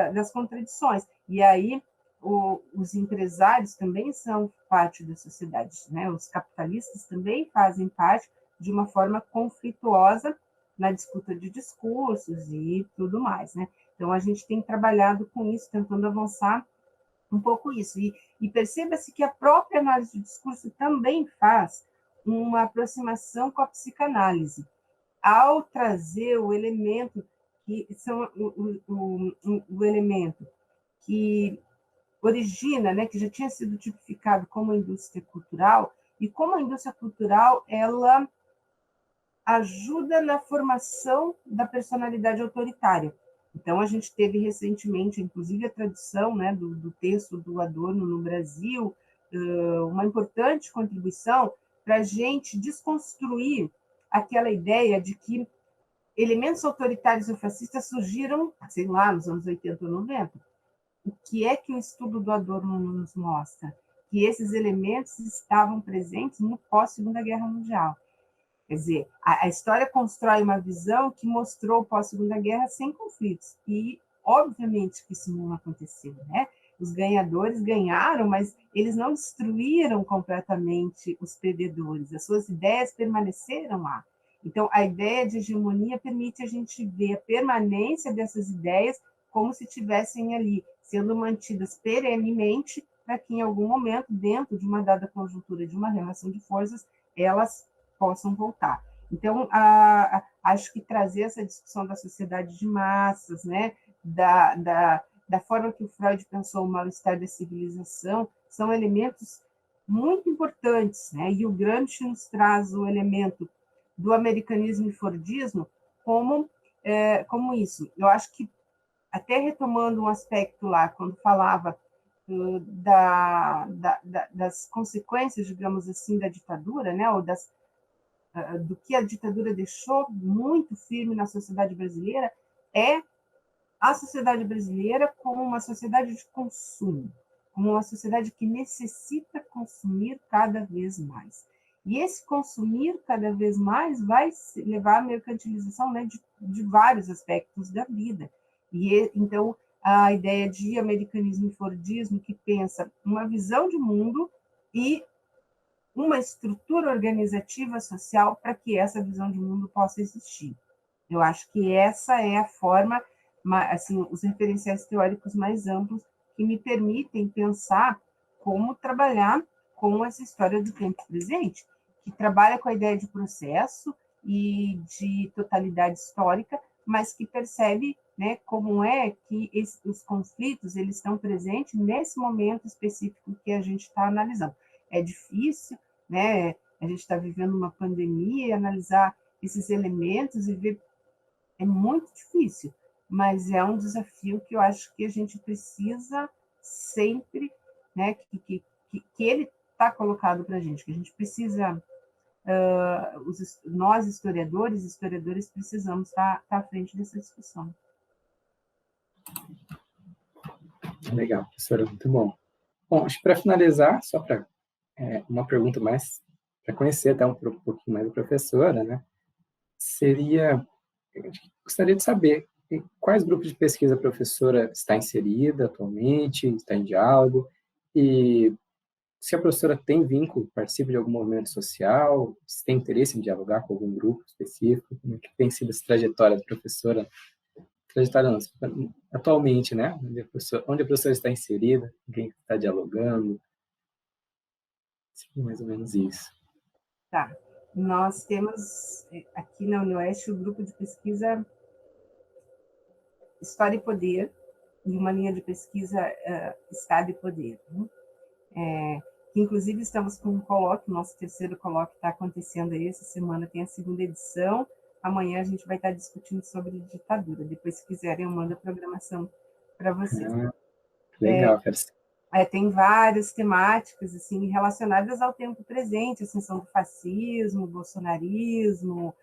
das contradições. E aí, os empresários também são parte da sociedade, né? Os capitalistas também fazem parte de uma forma conflituosa na disputa de discursos e tudo mais, né? Então, a gente tem trabalhado com isso, tentando avançar um pouco isso. E perceba-se que a própria análise do discurso também faz uma aproximação com a psicanálise, ao trazer o elemento que são o elemento que origina, né, que já tinha sido tipificado como indústria cultural, e como a indústria cultural ela ajuda na formação da personalidade autoritária. Então, a gente teve recentemente, inclusive, a tradução, né, do texto do Adorno no Brasil, uma importante contribuição para a gente desconstruir aquela ideia de que elementos autoritários ou fascistas surgiram, sei lá, nos anos 80 ou 90. O que é que o estudo do Adorno nos mostra? Que esses elementos estavam presentes no pós-Segunda Guerra Mundial. Quer dizer, a história constrói uma visão que mostrou o pós-Segunda Guerra sem conflitos. E, obviamente, que isso não aconteceu, né? Os ganhadores ganharam, mas eles não destruíram completamente os perdedores. As suas ideias permaneceram lá. Então, a ideia de hegemonia permite a gente ver a permanência dessas ideias como se estivessem ali, sendo mantidas perenemente, para que, em algum momento, dentro de uma dada conjuntura de uma relação de forças, elas possam voltar. Então, acho que trazer essa discussão da sociedade de massas, né, da forma que o Freud pensou o mal-estar da civilização, são elementos muito importantes, né? E o Gramsci nos traz o elemento do americanismo e fordismo como isso. Eu acho que, até retomando um aspecto lá, quando falava das consequências, digamos assim, da ditadura, né? Ou do que a ditadura deixou muito firme na sociedade brasileira, é a sociedade brasileira como uma sociedade de consumo, como uma sociedade que necessita consumir cada vez mais. E esse consumir cada vez mais vai levar à mercantilização, né, de vários aspectos da vida. Então, a ideia de americanismo e fordismo, que pensa uma visão de mundo e uma estrutura organizativa social para que essa visão de mundo possa existir. Eu acho que essa é a forma, assim, os referenciais teóricos mais amplos que me permitem pensar como trabalhar com essa história do tempo presente, que trabalha com a ideia de processo e de totalidade histórica, mas que percebe, né, como é que os conflitos eles estão presentes nesse momento específico que a gente está analisando. É difícil, né? A gente está vivendo uma pandemia e analisar esses elementos e ver é muito difícil, mas é um desafio que eu acho que a gente precisa sempre, né? Que ele está colocado para a gente, que a gente precisa, nós historiadores precisamos estar à frente dessa discussão. Legal, professora, muito bom. Bom, acho que para finalizar, só para uma pergunta mais, para conhecer até um pouquinho mais a professora, né? Seria, gostaria de saber em quais grupos de pesquisa a professora está inserida atualmente, está em diálogo, e se a professora tem vínculo, participa de algum movimento social, se tem interesse em dialogar com algum grupo específico, como é que tem sido essa trajetória da professora, trajetória não, atualmente, né? Onde a professora está inserida, com quem está dialogando, mais ou menos isso. Tá. Nós temos aqui na UniOeste o grupo de pesquisa História e Poder, e uma linha de pesquisa Estado e Poder. Né? Inclusive, estamos com um colóquio, nosso terceiro colóquio está acontecendo aí, essa semana tem a segunda edição, amanhã a gente vai estar discutindo sobre ditadura, depois, se quiserem, eu mando a programação para vocês. Legal, tem várias temáticas assim, relacionadas ao tempo presente, ascensão do fascismo, bolsonarismo,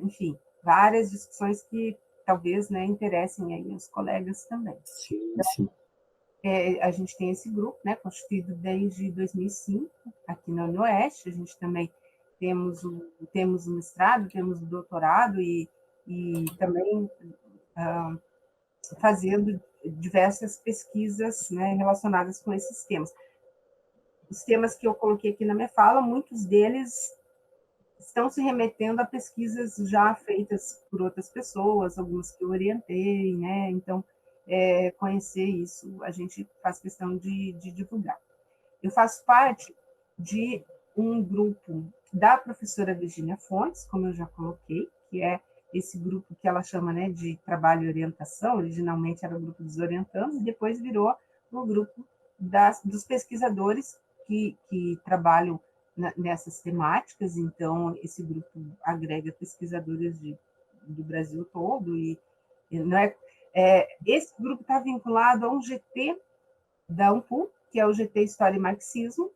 enfim, várias discussões que talvez, né, interessem aí os colegas também. Sim, então, sim. A gente tem esse grupo, né, constituído desde 2005, aqui na UniOeste. A gente também temos o mestrado, temos o doutorado e também fazendo diversas pesquisas, né, relacionadas com esses temas. Os temas que eu coloquei aqui na minha fala, muitos deles estão se remetendo a pesquisas já feitas por outras pessoas, algumas que eu orientei, né? Então, conhecer isso, a gente faz questão de divulgar. Eu faço parte de um grupo da professora Virginia Fontes, como eu já coloquei, que é esse grupo que ela chama, né, de trabalho e orientação. Originalmente era o grupo dos orientandos, e depois virou o grupo dos pesquisadores que trabalham nessas temáticas. Então, esse grupo agrega pesquisadores do Brasil todo, e não esse grupo está vinculado a um GT da UNPU, que é o GT História e Marxismo,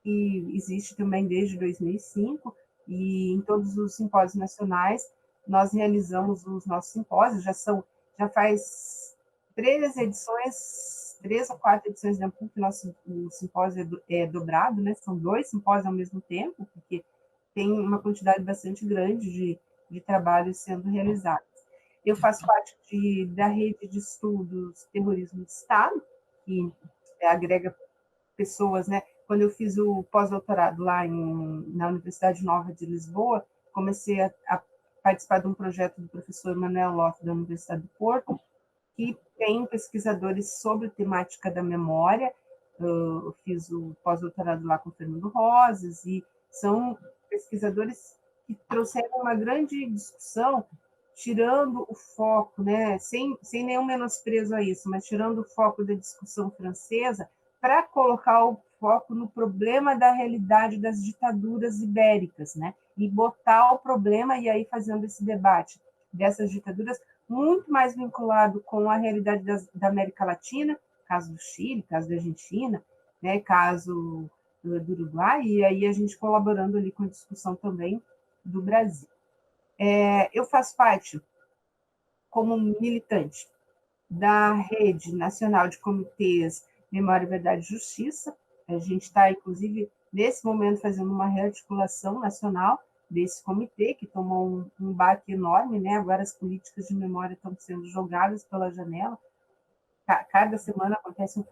e existe também desde 2005, e em todos os simpósios nacionais nós realizamos os nossos simpósios. Já faz 3 ou 4 edições da UNPU que o simpósio é dobrado, né? São 2 simpósios ao mesmo tempo, porque tem uma quantidade bastante grande de trabalhos sendo realizados. Eu faço parte da rede de estudos Terrorismo de Estado, que agrega pessoas, né? Quando eu fiz o pós-doutorado lá na Universidade Nova de Lisboa, comecei a participar de um projeto do professor Manuel Loff, da Universidade do Porto, que tem pesquisadores sobre temática da memória. Eu fiz o pós-doutorado lá com o Fernando Rosas, e são pesquisadores que trouxeram uma grande discussão tirando o foco, né, sem nenhum menosprezo a isso, mas tirando o foco da discussão francesa, para colocar o foco no problema da realidade das ditaduras ibéricas, né, e botar o problema, e aí fazendo esse debate dessas ditaduras, muito mais vinculado com a realidade da América Latina, caso do Chile, caso da Argentina, né, caso do Uruguai, e aí a gente colaborando ali com a discussão também do Brasil. Eu faço parte, como militante, da Rede Nacional de Comitês Memória, Verdade e Justiça. A gente está, inclusive, nesse momento, fazendo uma rearticulação nacional desse comitê, que tomou um baque enorme, né? Agora as políticas de memória estão sendo jogadas pela janela. Cada semana acontece um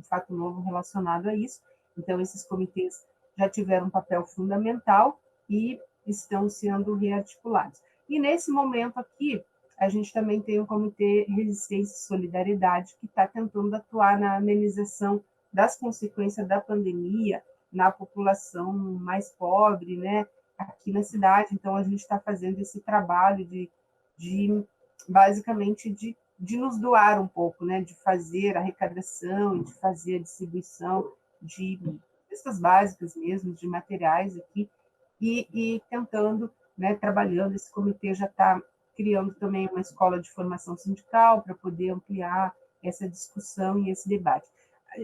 fato novo relacionado a isso. Então, esses comitês já tiveram um papel fundamental e estão sendo rearticulados. E, nesse momento aqui, a gente também tem um comitê Resistência e Solidariedade, que está tentando atuar na amenização das consequências da pandemia na população mais pobre, né, aqui na cidade. Então, a gente está fazendo esse trabalho basicamente, de nos doar um pouco, né, de fazer a arrecadação, de fazer a distribuição de cestas básicas mesmo, de materiais aqui, e tentando, né, trabalhando. Esse comitê já está criando também uma escola de formação sindical para poder ampliar essa discussão e esse debate.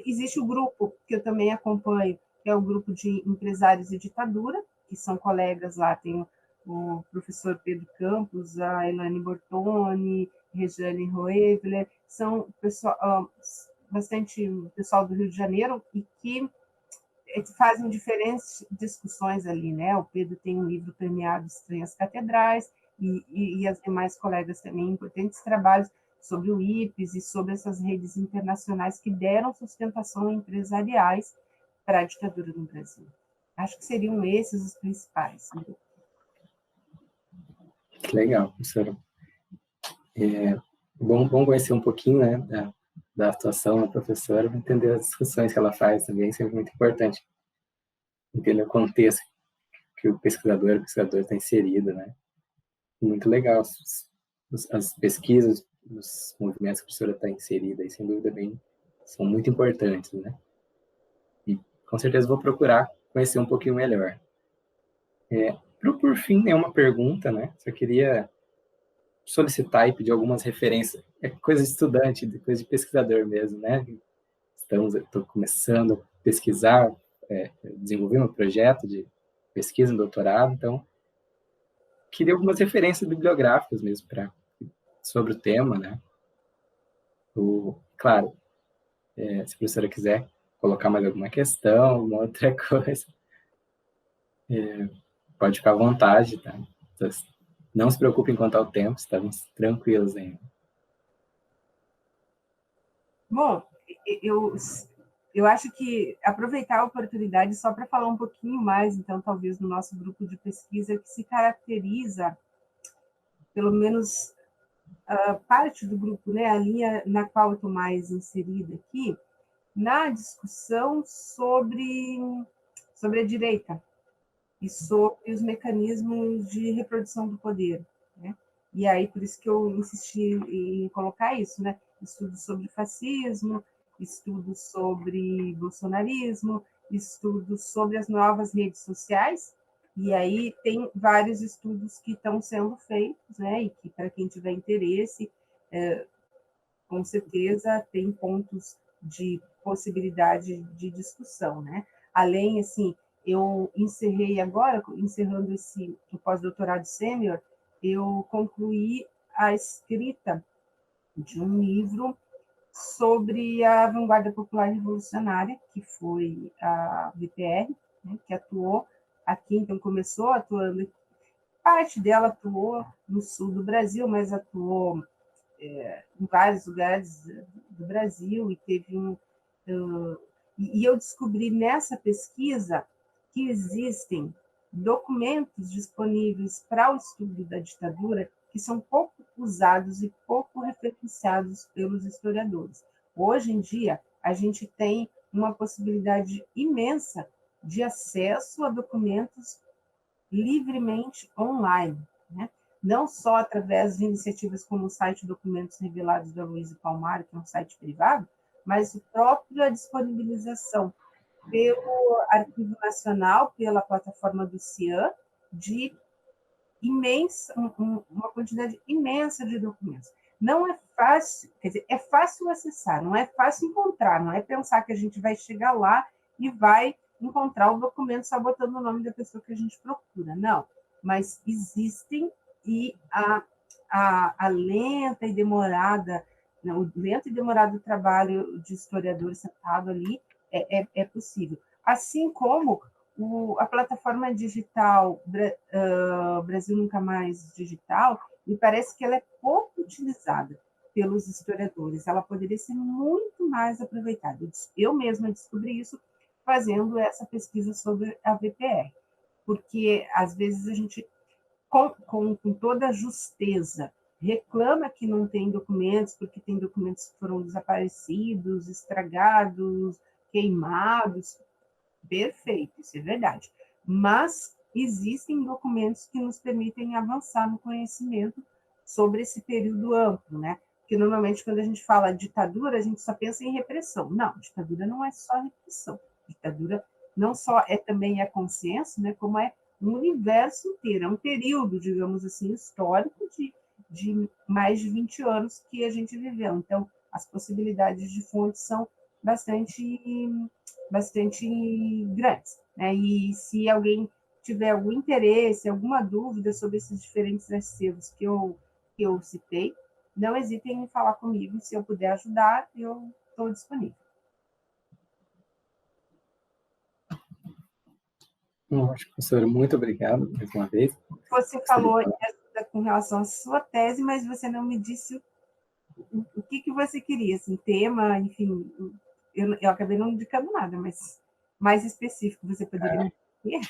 Existe o grupo que eu também acompanho, que é o grupo de empresários e ditadura, que são colegas lá, tem o professor Pedro Campos, a Elane Bortoni, Regiane Roevler, são bastante pessoal do Rio de Janeiro e que fazem diferentes discussões ali, né? O Pedro tem um livro premiado Estranhas Catedrais, e as demais colegas também importantes trabalhos sobre o IPES e sobre essas redes internacionais que deram sustentação empresariais para a ditadura no Brasil. Acho que seriam esses os principais. Legal, professora. Bom conhecer um pouquinho, né, da atuação da professora, entender as discussões que ela faz também, sempre muito importante. Entender o contexto que o pesquisador está inserido, né? Muito legal as pesquisas, os movimentos que a professora está inserida, e sem dúvida são muito importantes, né? E com certeza vou procurar conhecer um pouquinho melhor. Por fim, nenhuma pergunta, né? Só queria solicitar e pedir algumas referências. É coisa de estudante, coisa de pesquisador mesmo, né? Estou começando a pesquisar, desenvolver um projeto de pesquisa, um doutorado, então queria algumas referências bibliográficas mesmo sobre o tema, né? Claro, se a professora quiser colocar mais alguma questão, alguma outra coisa, pode ficar à vontade, tá? Então, não se preocupem quanto ao tempo, estamos tranquilos ainda. Bom, eu acho que aproveitar a oportunidade só para falar um pouquinho mais, então, talvez, no nosso grupo de pesquisa, que se caracteriza, pelo menos parte do grupo, né, a linha na qual eu estou mais inserida aqui, na discussão sobre a direita e sobre os mecanismos de reprodução do poder, né? E aí, por isso que eu insisti em colocar isso, né? Estudos sobre fascismo, estudos sobre bolsonarismo, estudos sobre as novas redes sociais, e aí tem vários estudos que estão sendo feitos, né? E que, para quem tiver interesse, com certeza tem pontos de possibilidade de discussão, né? Além, assim, eu encerrei agora, encerrando o pós-doutorado sênior, eu concluí a escrita de um livro sobre a vanguarda popular revolucionária, que foi a VPR, né, que atuou aqui, então começou atuando, parte dela atuou no sul do Brasil, mas atuou em vários lugares do Brasil, e teve e eu descobri nessa pesquisa que existem documentos disponíveis para o estudo da ditadura que são pouco usados e pouco referenciados pelos historiadores. Hoje em dia, a gente tem uma possibilidade imensa de acesso a documentos livremente online, né? não só através de iniciativas como o site Documentos Revelados da Luísa Palmar, que é um site privado, mas a própria disponibilização pelo Arquivo Nacional, pela plataforma do CIAN, de uma quantidade imensa de documentos. Não é fácil, quer dizer, é fácil acessar, não é fácil encontrar, não é pensar que a gente vai chegar lá e vai encontrar o documento só botando o nome da pessoa que a gente procura, não. Mas existem, e a lenta e demorada, não, o lento e demorado trabalho de historiador sentado ali é possível. Assim como a plataforma digital Brasil Nunca Mais Digital, me parece que ela é pouco utilizada pelos historiadores, ela poderia ser muito mais aproveitada. Eu mesma descobri isso fazendo essa pesquisa sobre a VPR, porque às vezes a gente, com toda a justeza, reclama que não tem documentos, porque tem documentos que foram desaparecidos, estragados, queimados. Perfeito, isso é verdade. Mas existem documentos que nos permitem avançar no conhecimento sobre esse período amplo, né? Porque normalmente quando a gente fala ditadura, a gente só pensa em repressão. Não, ditadura não é só repressão. Ditadura não só é também a consciência, né? Como é um universo inteiro, é um período, digamos assim, histórico de mais de 20 anos que a gente viveu. Então, as possibilidades de fontes são bastante grandes, né? E se alguém tiver algum interesse, alguma dúvida sobre esses diferentes acervos que eu citei, não hesitem em falar comigo. Se eu puder ajudar, eu estou disponível. Ótimo, professora, muito obrigado mais uma vez. Você falou com relação à sua tese, mas você não me disse o que você queria, assim, tema, enfim, eu acabei não indicando nada, mas mais específico, você poderia me dizer?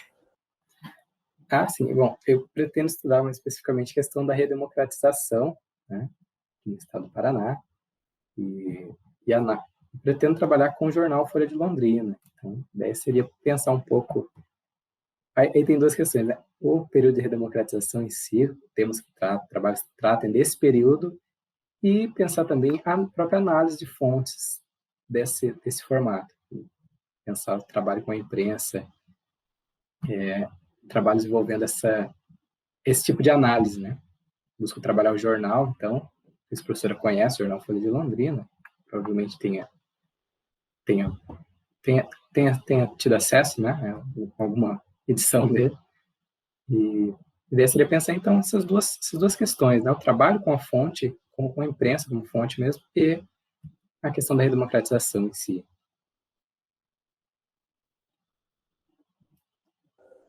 Sim, bom, eu pretendo estudar mais especificamente a questão da redemocratização, né, no estado do Paraná, e pretendo trabalhar com o jornal Folha de Londrina. Então, a ideia seria pensar um pouco. Aí tem duas questões, né? O período de redemocratização em si, temos que trabalhos que tratem desse período, e pensar também a própria análise de fontes desse formato. Pensar o trabalho com a imprensa, trabalhos envolvendo esse tipo de análise, né? Busco trabalhar o jornal, então, se a professora conhece o jornal Folha de Londrina, provavelmente tenha, tenha tido acesso, né, a alguma edição dele. E a ideia seria pensar, então, essas duas questões, né? O trabalho com a fonte, com a imprensa como fonte mesmo, e a questão da redemocratização em si.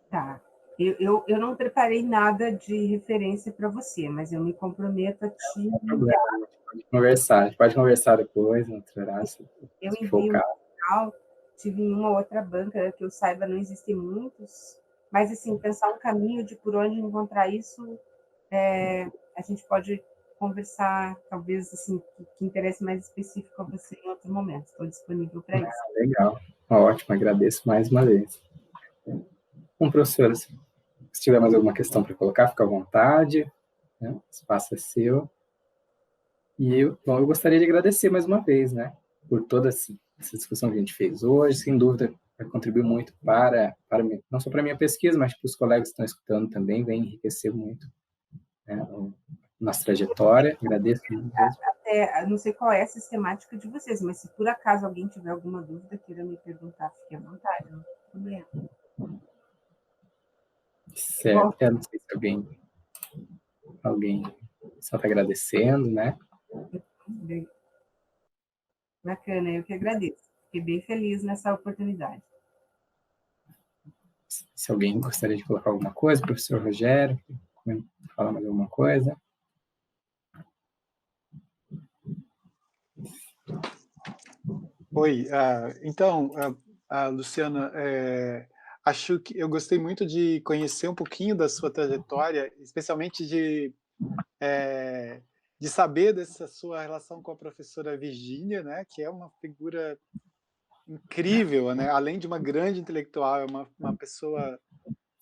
Tá. Eu não preparei nada de referência para você, mas eu me comprometo a te Não tem enviar. problema, a gente pode conversar depois, no outro horário, se Eu for o envio no caso. canal, tive em uma outra banca, que eu saiba, não existem muitos, mas, assim, pensar um caminho de por onde encontrar isso, a gente pode conversar, talvez, assim, que interesse mais específico a você em outro momento. Estou disponível para isso. Legal, ótimo, agradeço mais uma vez. Bom, professora, se tiver mais alguma questão para colocar, fica à vontade, né? O espaço é seu. Bom, eu gostaria de agradecer mais uma vez, né, por toda essa discussão que a gente fez hoje. Sem dúvida, vai contribuir muito não só para a minha pesquisa, mas para os colegas que estão escutando também, vem enriquecer muito, né, a nossa trajetória. Agradeço mesmo. Até, não sei qual é a sistemática de vocês, mas se por acaso alguém tiver alguma dúvida, queira me perguntar, fique à vontade, não tem problema. Certo. Eu não sei se alguém só está agradecendo, né? Bacana, eu que agradeço. Fiquei bem feliz nessa oportunidade. Se alguém gostaria de colocar alguma coisa, professor Rogério, falar mais alguma coisa. Oi, então, Luciana, acho que eu gostei muito de conhecer um pouquinho da sua trajetória, especialmente de saber dessa sua relação com a professora Virgínia, né, que é uma figura incrível, né, além de uma grande intelectual, é uma pessoa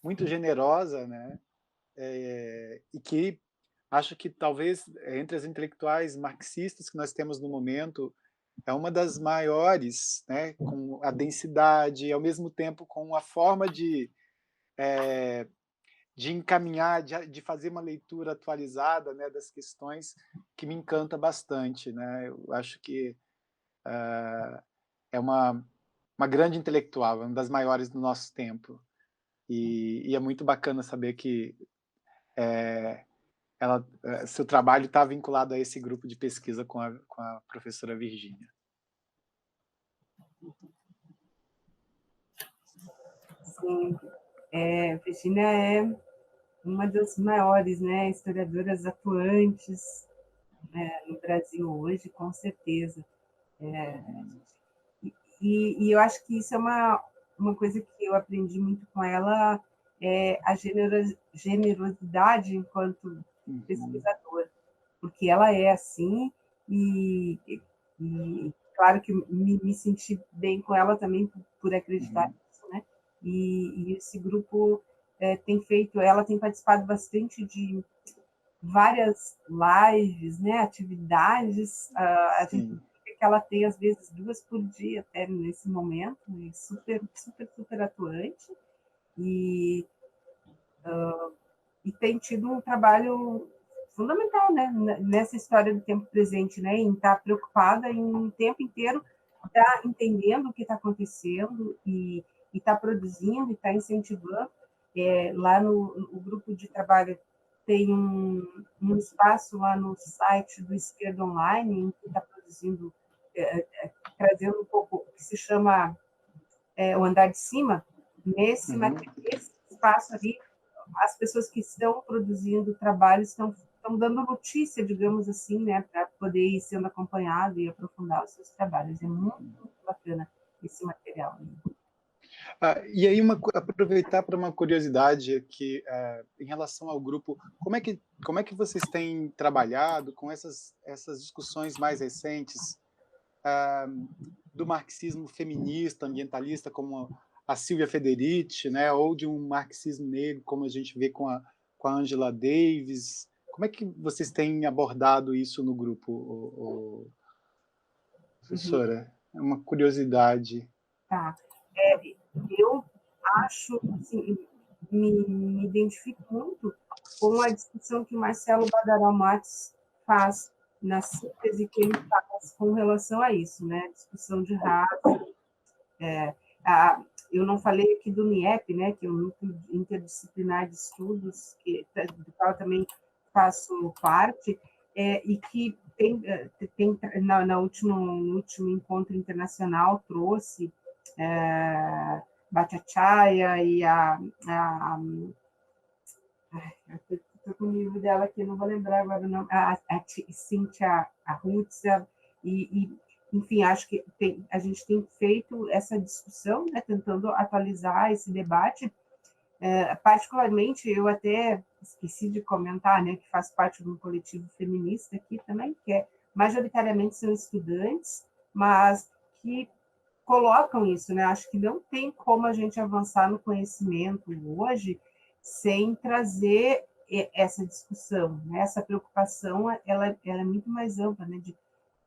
muito generosa, né, e que acho que talvez entre as intelectuais marxistas que nós temos no momento, é uma das maiores, né, com a densidade e, ao mesmo tempo, com a forma de encaminhar, de fazer uma leitura atualizada, né, das questões, que me encanta bastante, né? Eu acho que é uma grande intelectual, é uma das maiores do nosso tempo. E é muito bacana saber que seu trabalho está vinculado a esse grupo de pesquisa com a professora Virgínia. Sim, Virginia é uma das maiores, né, historiadoras atuantes, no Brasil hoje, com certeza. E eu acho que isso é uma coisa que eu aprendi muito com ela, a generosidade enquanto pesquisadora, porque ela é assim, e, claro que me senti bem com ela também por acreditar nisso, né? E esse grupo ela tem participado bastante de várias lives, né, atividades, a gente vê que ela tem, às vezes, 2 por dia, até nesse momento, e super, super, super atuante, e, e tem tido um trabalho fundamental, né, nessa história do tempo presente, né, em estar preocupada em o tempo inteiro estar entendendo o que está acontecendo e estar produzindo, e estar incentivando. Lá no grupo de trabalho tem um espaço lá no site do Esquerda Online, em que está produzindo, trazendo um pouco, que se chama o Andar de Cima. Nesse espaço ali, as pessoas que estão produzindo trabalho estão dando notícia, digamos assim, né, para poder ir sendo acompanhado e aprofundar os seus trabalhos. É muito, muito bacana esse material. E aí, aproveitar para uma curiosidade que, em relação ao grupo, como é que vocês têm trabalhado com essas discussões mais recentes do marxismo feminista, ambientalista, como a Silvia Federici, né, ou de um marxismo negro, como a gente vê com a Angela Davis? Como é que vocês têm abordado isso no grupo, professora? É uma curiosidade. Tá. Eu acho, assim, me identifico muito com a discussão que o Marcelo Badaró Matos faz, na síntese que ele faz com relação a isso, né? Discussão de raça. Eu não falei aqui do NIEP, né? Que é um núcleo interdisciplinar de estudos, do qual eu também faço parte, e que no último encontro internacional trouxe Bhattacharya e estou com o livro dela aqui, não vou lembrar agora o nome, a Cynthia Arrutza, enfim, acho que a gente tem feito essa discussão, né, tentando atualizar esse debate. Particularmente, eu até esqueci de comentar, né, que faz parte de um coletivo feminista aqui também, que majoritariamente são estudantes, mas que colocam isso, né? Acho que não tem como a gente avançar no conhecimento hoje sem trazer essa discussão, né? Essa preocupação, ela é muito mais ampla, né? De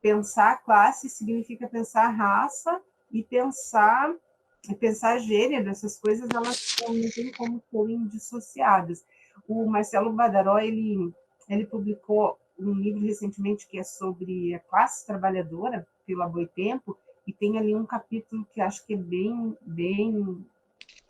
pensar classe significa pensar raça e pensar gênero. Essas coisas, elas não tem como serem dissociadas. O Marcelo Badaró, ele publicou um livro recentemente que é sobre a classe trabalhadora, pela Boitempo, e tem ali um capítulo que acho que é bem, bem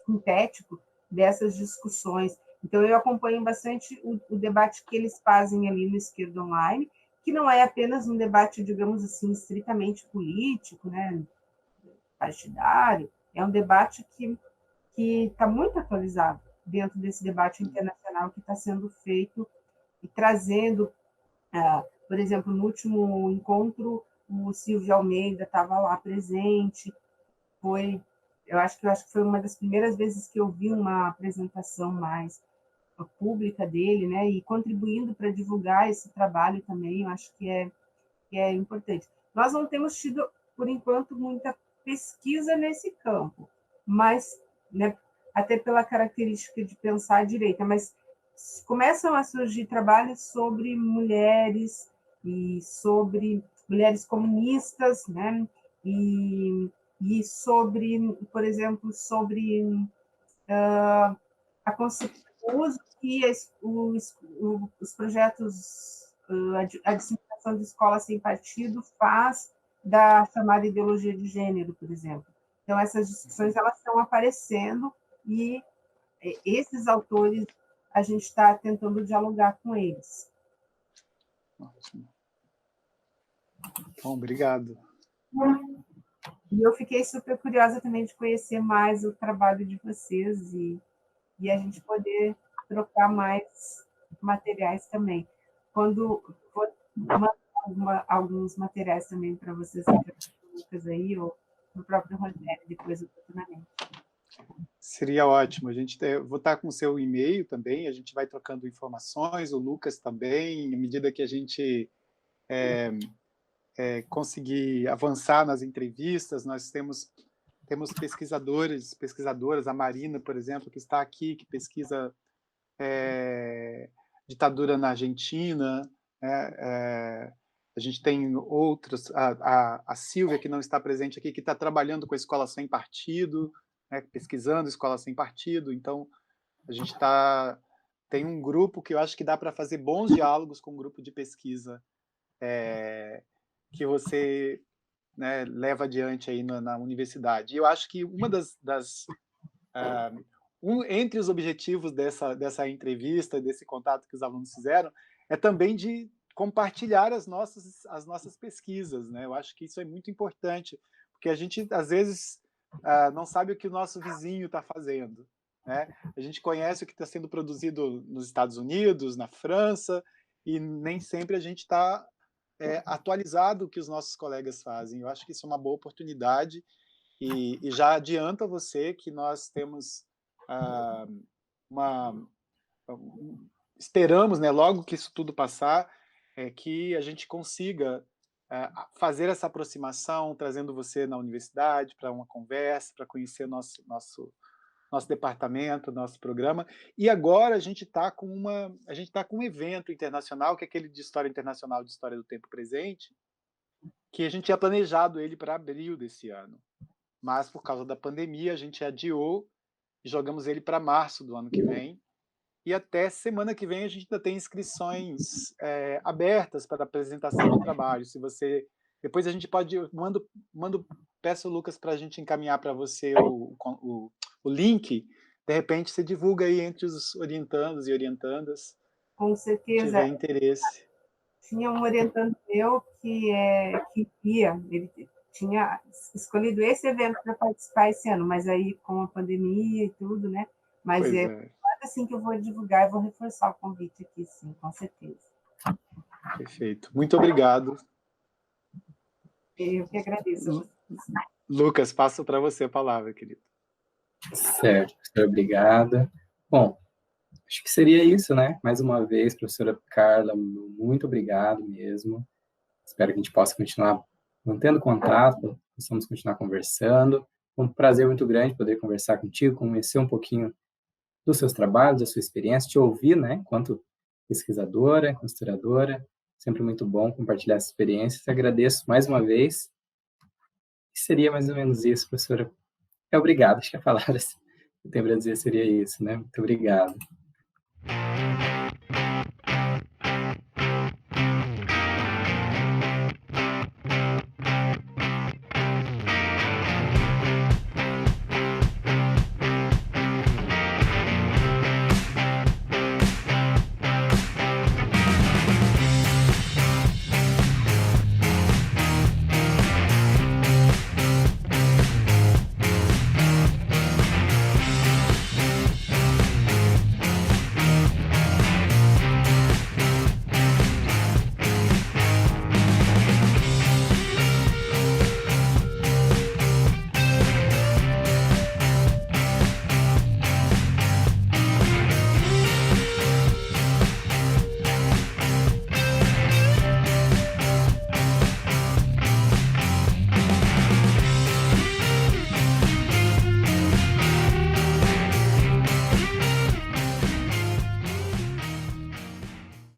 sintético dessas discussões. Então, eu acompanho bastante o debate que eles fazem ali no Esquerda Online, que não é apenas um debate, digamos assim, estritamente político, né, partidário, é um debate que está muito atualizado dentro desse debate internacional que está sendo feito e trazendo, por exemplo, no último encontro, o Silvio Almeida estava lá presente, eu acho que foi uma das primeiras vezes que eu vi uma apresentação mais pública dele, né, e contribuindo para divulgar esse trabalho também, eu acho que é importante. Nós não temos tido, por enquanto, muita pesquisa nesse campo, mas, né, até pela característica de pensar à direita, mas começam a surgir trabalhos sobre mulheres e sobre mulheres comunistas, né? E sobre, por exemplo, sobre o uso que os projetos, a disseminação de escola sem partido faz da chamada ideologia de gênero, por exemplo. Então, essas discussões elas estão aparecendo e esses autores a gente está tentando dialogar com eles. Ótimo. Bom, obrigado. E eu fiquei super curiosa também de conhecer mais o trabalho de vocês e a gente poder trocar mais materiais também. Quando for mandar alguns materiais também para vocês, Lucas, aí, ou no próprio Rogério, depois oportunamente. Seria ótimo. Vou estar com o seu e-mail também, a gente vai trocando informações, o Lucas também, à medida que a gente conseguir avançar nas entrevistas, nós temos pesquisadoras, a Marina, por exemplo, que está aqui, que pesquisa ditadura na Argentina, a gente tem outros, a Silvia, que não está presente aqui, que está trabalhando com a Escola Sem Partido, pesquisando Escola Sem Partido, então a gente tem um grupo que eu acho que dá para fazer bons diálogos com um grupo de pesquisa que você leva adiante aí na universidade. E eu acho que uma entre os objetivos dessa entrevista, desse contato que os alunos fizeram, é também de compartilhar as nossas pesquisas, né? Eu acho que isso é muito importante, porque a gente, às vezes, não sabe o que o nosso vizinho está fazendo, né? A gente conhece o que está sendo produzido nos Estados Unidos, na França, e nem sempre a gente está atualizado o que os nossos colegas fazem. Eu acho que isso é uma boa oportunidade e já adianto a você que nós temos esperamos, né, logo que isso tudo passar, que a gente consiga fazer essa aproximação, trazendo você na universidade para uma conversa, para conhecer nosso departamento, nosso programa. E agora a gente está com um evento internacional, que é aquele de História Internacional de História do Tempo Presente, que a gente tinha planejado ele para abril desse ano. Mas, por causa da pandemia, a gente adiou e jogamos ele para março do ano que vem. E até semana que vem a gente ainda tem inscrições abertas para apresentação de trabalho. Se você... Depois a gente pode... Peço o Lucas para a gente encaminhar para você o link. De repente você divulga aí entre os orientandos e orientandas. Com certeza. Se tiver interesse. Tinha um orientando meu que ia, ele tinha escolhido esse evento para participar esse ano, mas aí com a pandemia e tudo, né? Mas assim que eu vou divulgar, eu vou reforçar o convite aqui, sim, com certeza. Perfeito. Muito obrigado. Eu que agradeço. Lucas, passo para você a palavra, querido. Certo, professora, obrigada. Bom, acho que seria isso, né? Mais uma vez, professora Carla, muito obrigado mesmo. Espero que a gente possa continuar mantendo contato, possamos continuar conversando. Um prazer muito grande poder conversar contigo, conhecer um pouquinho dos seus trabalhos, da sua experiência, te ouvir, né? Enquanto pesquisadora, historiadora, sempre muito bom compartilhar essa experiência. Te agradeço mais uma vez. E seria mais ou menos isso, professora. Obrigado, acho que a palavra que eu tenho para dizer seria isso, né? Muito obrigado.